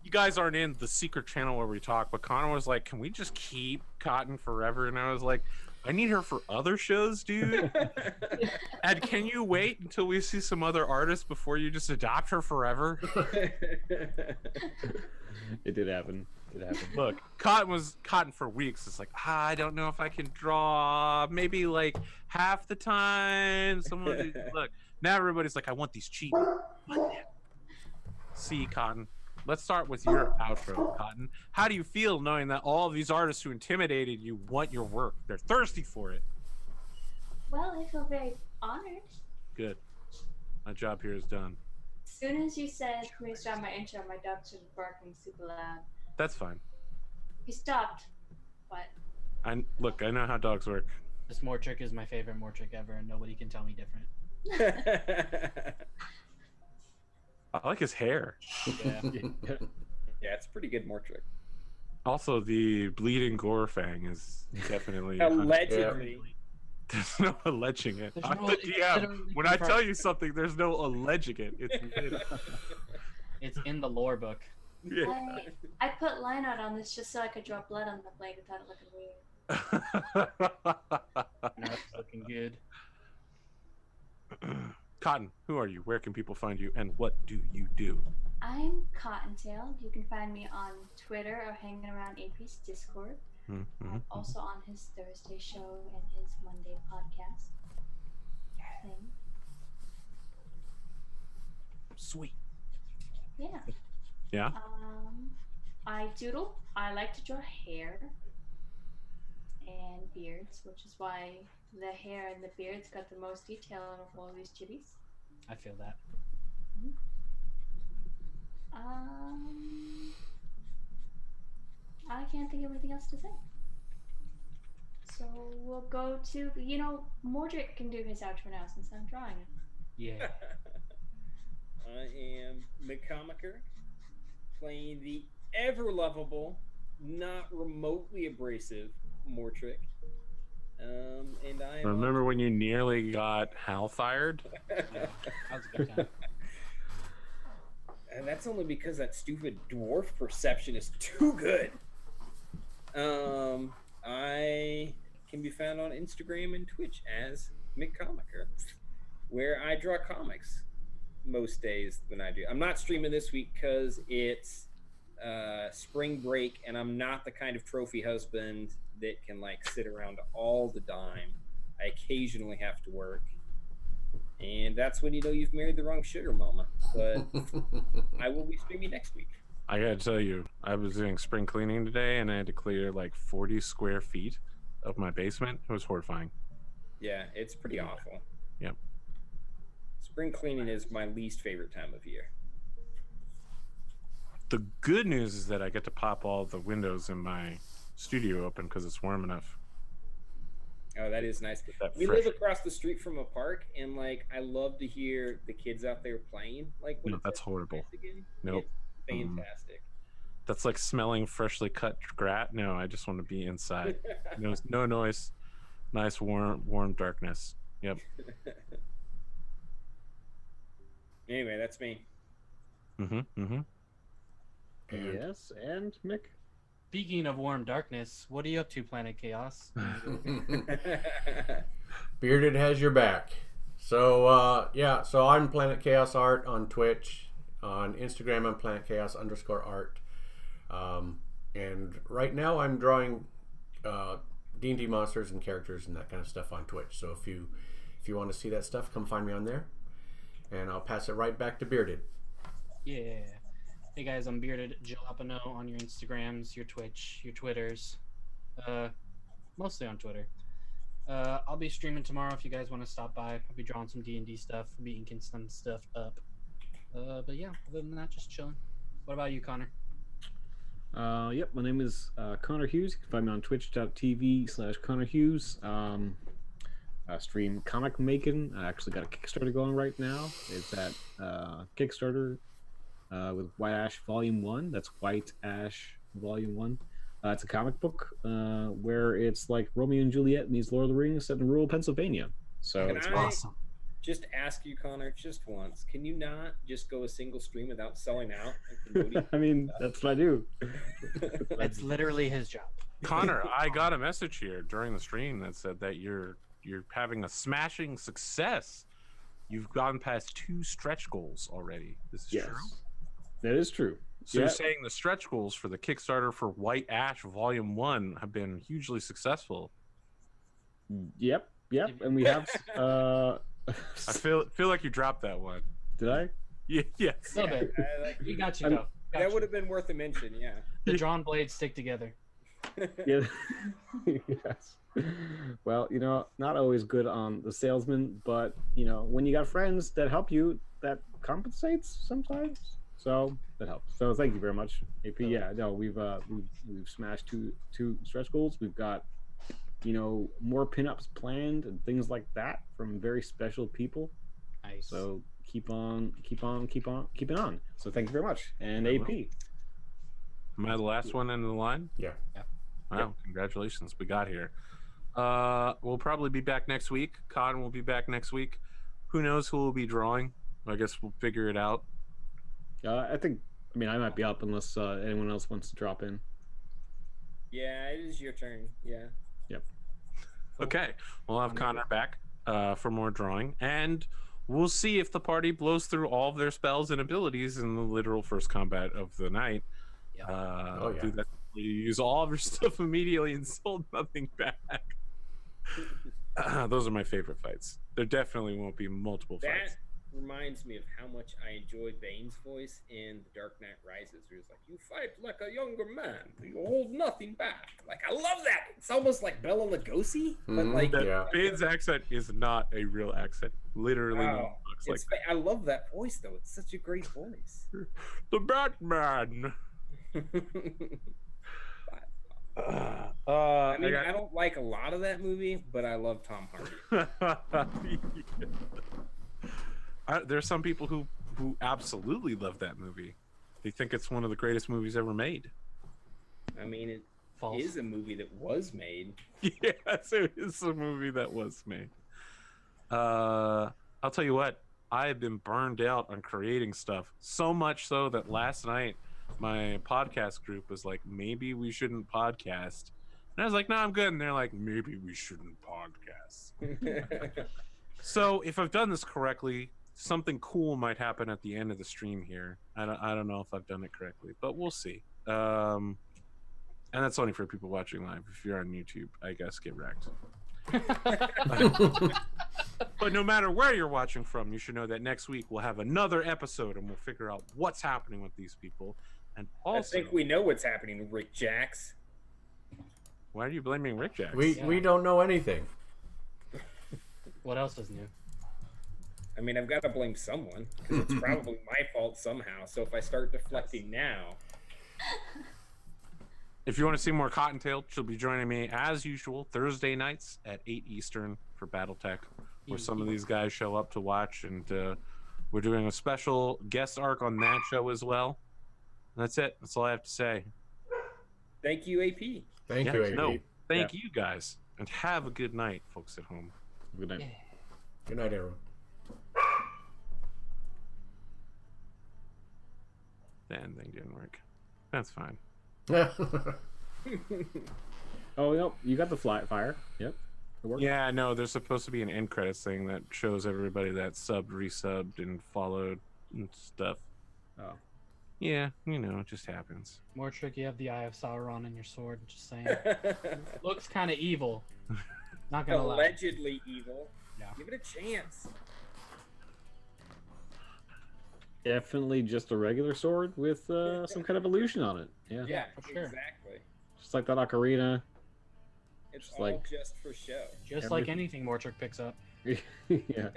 you you guys aren't in the secret channel where we talk, but Connor was like, "Can we just keep Cotton forever?" And I was like, "I need her for other shows, dude. And can you wait until we see some other artists before you just adopt her forever?" It did happen. It happened. Look, Cotton for weeks. It's like, I don't know if I can draw. Maybe like half the time. Look, now everybody's like, I want these cheap. See, Cotton. Let's start with your outro, Cotton. How do you feel knowing that all of these artists who intimidated you want your work? They're thirsty for it. Well, I feel very honored. Good. My job here is done. As soon as you said, please start my intro, my dog started barking super loud. That's fine. He stopped. What? Look, I know how dogs work. This Mortrick is my favorite Mortrick ever, and nobody can tell me different. I like his hair. Yeah. Yeah, it's pretty good Mortrick. Also, the bleeding gore fang is definitely Allegedly. There's no alleging it. There's I'm no- the it's DM. literally When I tell confirmed. you something, there's no alleging it. It's It's in the lore book. yeah. I put line art on this just so I could draw blood on the blade without it looking weird. Now it's looking good. Cotton, who are you? Where can people find you? And what do you do? I'm Cottontail. You can find me on Twitter or hanging around AP's Discord. Mm-hmm. I'm also on his Thursday show and his Monday podcast thing. Sweet. Yeah. Yeah? I doodle. I like to draw hair and beards, which is why the hair and the beards got the most detail out of all of these chitties. I feel that. I can't think of anything else to say. So we'll go to, Mordrick can do his outro now since I'm drawing it. Yeah. I am McComicer, playing the ever lovable, not remotely abrasive Mortrick. And I am Remember when you nearly got Hal fired? That was a good time. And that's only because that stupid dwarf perception is too good. I can be found on Instagram and Twitch as McComicer, where I draw comics most days when I do. I'm not streaming this week because it's spring break, and I'm not the kind of trophy husband that can like sit around all the time. I occasionally have to work, and that's when you know you've married the wrong sugar mama. But I will be streaming next week. I gotta tell you, I was doing spring cleaning today and I had to clear like 40 square feet of my basement. It was horrifying. Yeah, it's pretty awful. Yep. Spring cleaning is my least favorite time of year. The good news is that I get to pop all the windows in my studio open because it's warm enough. Oh, that is nice. That We fresh- live across the street from a park, and like I love to hear the kids out there playing. Like, when No, it's that's at horrible. again. Nope. It's fantastic. That's like smelling freshly cut grass. No, I just want to be inside. No noise. Nice warm darkness. Yep. Anyway, that's me. Mm-hmm. Yes, and Mick. Speaking of warm darkness, what are you up to, Planet Chaos? Bearded has your back. So so I'm Planet Chaos Art on Twitch. On Instagram, I'm Planet Chaos _art. And right now I'm drawing D&D monsters and characters and that kind of stuff on Twitch. So if you want to see that stuff, come find me on there. And I'll pass it right back to Bearded. Yeah. Hey guys, I'm Bearded Jalapeno on your Instagrams, your Twitch, your Twitters. Mostly on Twitter. I'll be streaming tomorrow if you guys want to stop by. I'll be drawing some D&D stuff, I'll be inking some stuff up. But yeah, other than that, just chilling. What about you, Connor? Yep, my name is Connor Hughes. You can find me on twitch.tv/Connor Hughes. I stream comic making. I actually got a Kickstarter going right now. It's at Kickstarter with White Ash Volume 1. That's White Ash Volume 1. It's a comic book where it's like Romeo and Juliet meets Lord of the Rings set in rural Pennsylvania. So Can it's I- Awesome. just ask you, Connor, just once. Can you not just go a single stream without selling out and promoting? I mean, that's what I do. That's literally his job. Connor, I got a message here during the stream that said that you're having a smashing success. You've gone past 2 stretch goals already. This is Yes, true. that is true. So Yeah. you're saying the stretch goals for the Kickstarter for White Ash Volume 1 have been hugely successful. Yep, and we have. I feel like you dropped that one. Did I? Yeah, yes. A little bit. We got you, though. Got That you. would have been worth a mention, yeah. The drawn blades stick together. Yeah. Yes. Well, not always good on the salesman, but when you got friends that help you, that compensates sometimes. So that helps. So thank you very much, AP. Yeah, no, we've smashed two stretch goals. We've got more pinups planned and things like that from very special people. Nice. So keep on keeping on. So thank you very much. And I AP. will. Am I the last one in the line? Yeah. Wow, congratulations. We got here. We'll probably be back next week. Con will be back next week. Who knows who will be drawing? I guess we'll figure it out. I might be up unless anyone else wants to drop in. Yeah, it is your turn. Yeah. Okay, we'll have Connor back for more drawing, and we'll see if the party blows through all of their spells and abilities in the literal first combat of the night. Yeah. Do that. You use all of your stuff immediately and sold nothing back. Those are my favorite fights. There definitely won't be multiple fights. That reminds me of how much I enjoy Bane's voice in The Dark Knight Rises, where he's like, "You fight like a younger man. You hold nothing back." Like, I love that. It's almost like Bela Lugosi, but like, Yeah. Bane's accent is not a real accent. Literally, wow. looks like I love that voice, though. It's such a great voice. the Batman. I mean, I don't like a lot of that movie, but I love Tom Hardy. There's some people who absolutely love that movie. They think it's one of the greatest movies ever made. I mean, it False. is a movie that was made. Yes, it is a movie that was made. I'll tell you what, I have been burned out on creating stuff, so much so that last night my podcast group was like, maybe we shouldn't podcast. And I was like, no, I'm good. And they're like, maybe we shouldn't podcast. So if I've done this correctly, something cool might happen at the end of the stream here. I don't know if I've done it correctly, but we'll see. And that's only for people watching live. If you're on YouTube, I guess get wrecked. But no matter where you're watching from, you should know that next week we'll have another episode and we'll figure out what's happening with these people. And also, I think we know what's happening to Rick Jacks. why are you blaming Rick Jacks? We don't know anything. What else is new? I mean, I've got to blame someone, because it's probably my fault somehow. So if I start deflecting now... If you want to see more Cottontail, she'll be joining me as usual Thursday nights at 8 Eastern for Battletech, where some of these guys show up to watch, and we're doing a special guest arc on that show as well. And that's it. That's all I have to say. Thank you, AP. Thank you, AP. No, thank you guys, and have a good night, folks at home. Good night. Yeah. Good night, everyone. That thing didn't work. That's fine. Oh, yep. You got the fire. Yep. It worked. Yeah, no, there's supposed to be an end credits thing that shows everybody that subbed, resubbed, and followed and stuff. Oh. Yeah, it just happens. More trick, you have the Eye of Sauron in your sword. Just saying. Looks kind of evil. Not gonna lie. Allegedly evil. Yeah. Give it a chance. Definitely just a regular sword with some kind of illusion on it. Yeah. Yeah, for sure. exactly. Just like that ocarina. It's Just all like- just for show. Just like anything Mortrick picks up. Yeah.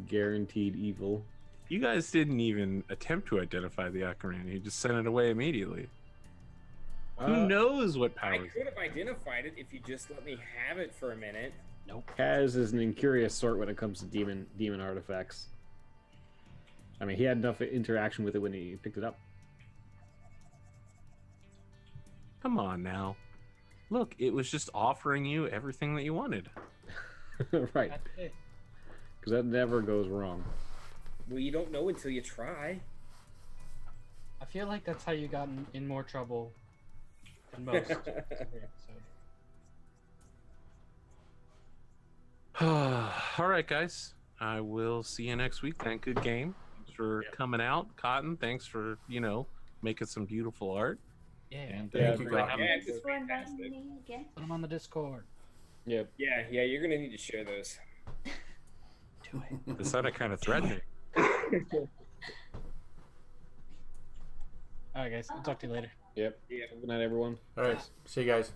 Guaranteed evil. You guys didn't even attempt to identify the ocarina. You just sent it away immediately. Who knows what I powers? could have identified it if you just let me have it for a minute. Nope. Kaz is an incurious sort when it comes to demon artifacts. I mean, he had enough interaction with it when he picked it up. Come on now. Look, it was just offering you everything that you wanted. Right. That's it. because that never goes wrong. Well, you don't know until you try. I feel like that's how you got in more trouble than most every episode. All right, guys. I will see you next week. Thank good game. Thanks for coming out. Cotton, thanks for, making some beautiful art. Yeah. And Thank you, everybody Cotton. have a- Yeah, Thanks it's for inviting fantastic. me again. Put them on the Discord. Yep. Yeah, you're gonna need to share those. Do it. It sounded kind of threatening. All right, guys. I'll talk to you later. Yep. Yeah. Good night, everyone. All right. See you guys.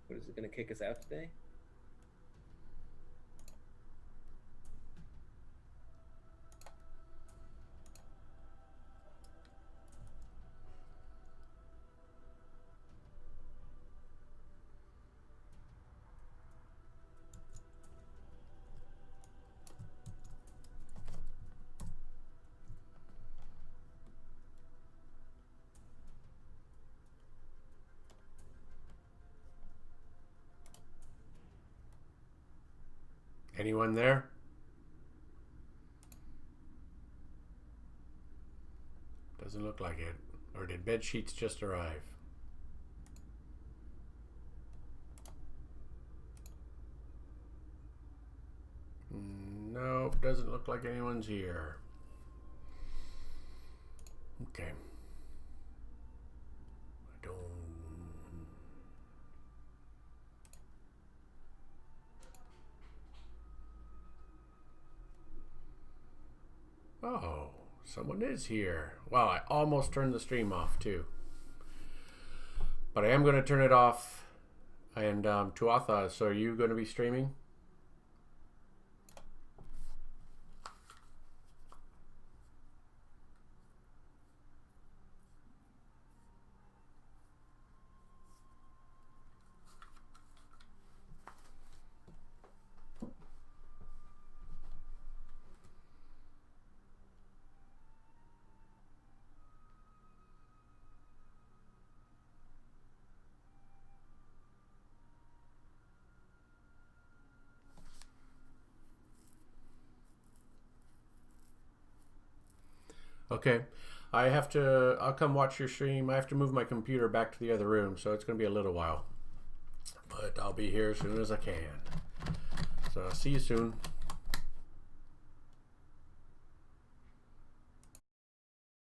What is it gonna kick us out today? Anyone there? Doesn't look like it. Or did bed sheets just arrive? Nope, doesn't look like anyone's here. Okay. I don't. Oh, someone is here. Wow, I almost turned the stream off too. But I am going to turn it off. And Tuatha, so are you going to be streaming? Okay. I'll come watch your stream. I have to move my computer back to the other room, so it's going to be a little while. But I'll be here as soon as I can. So see you soon.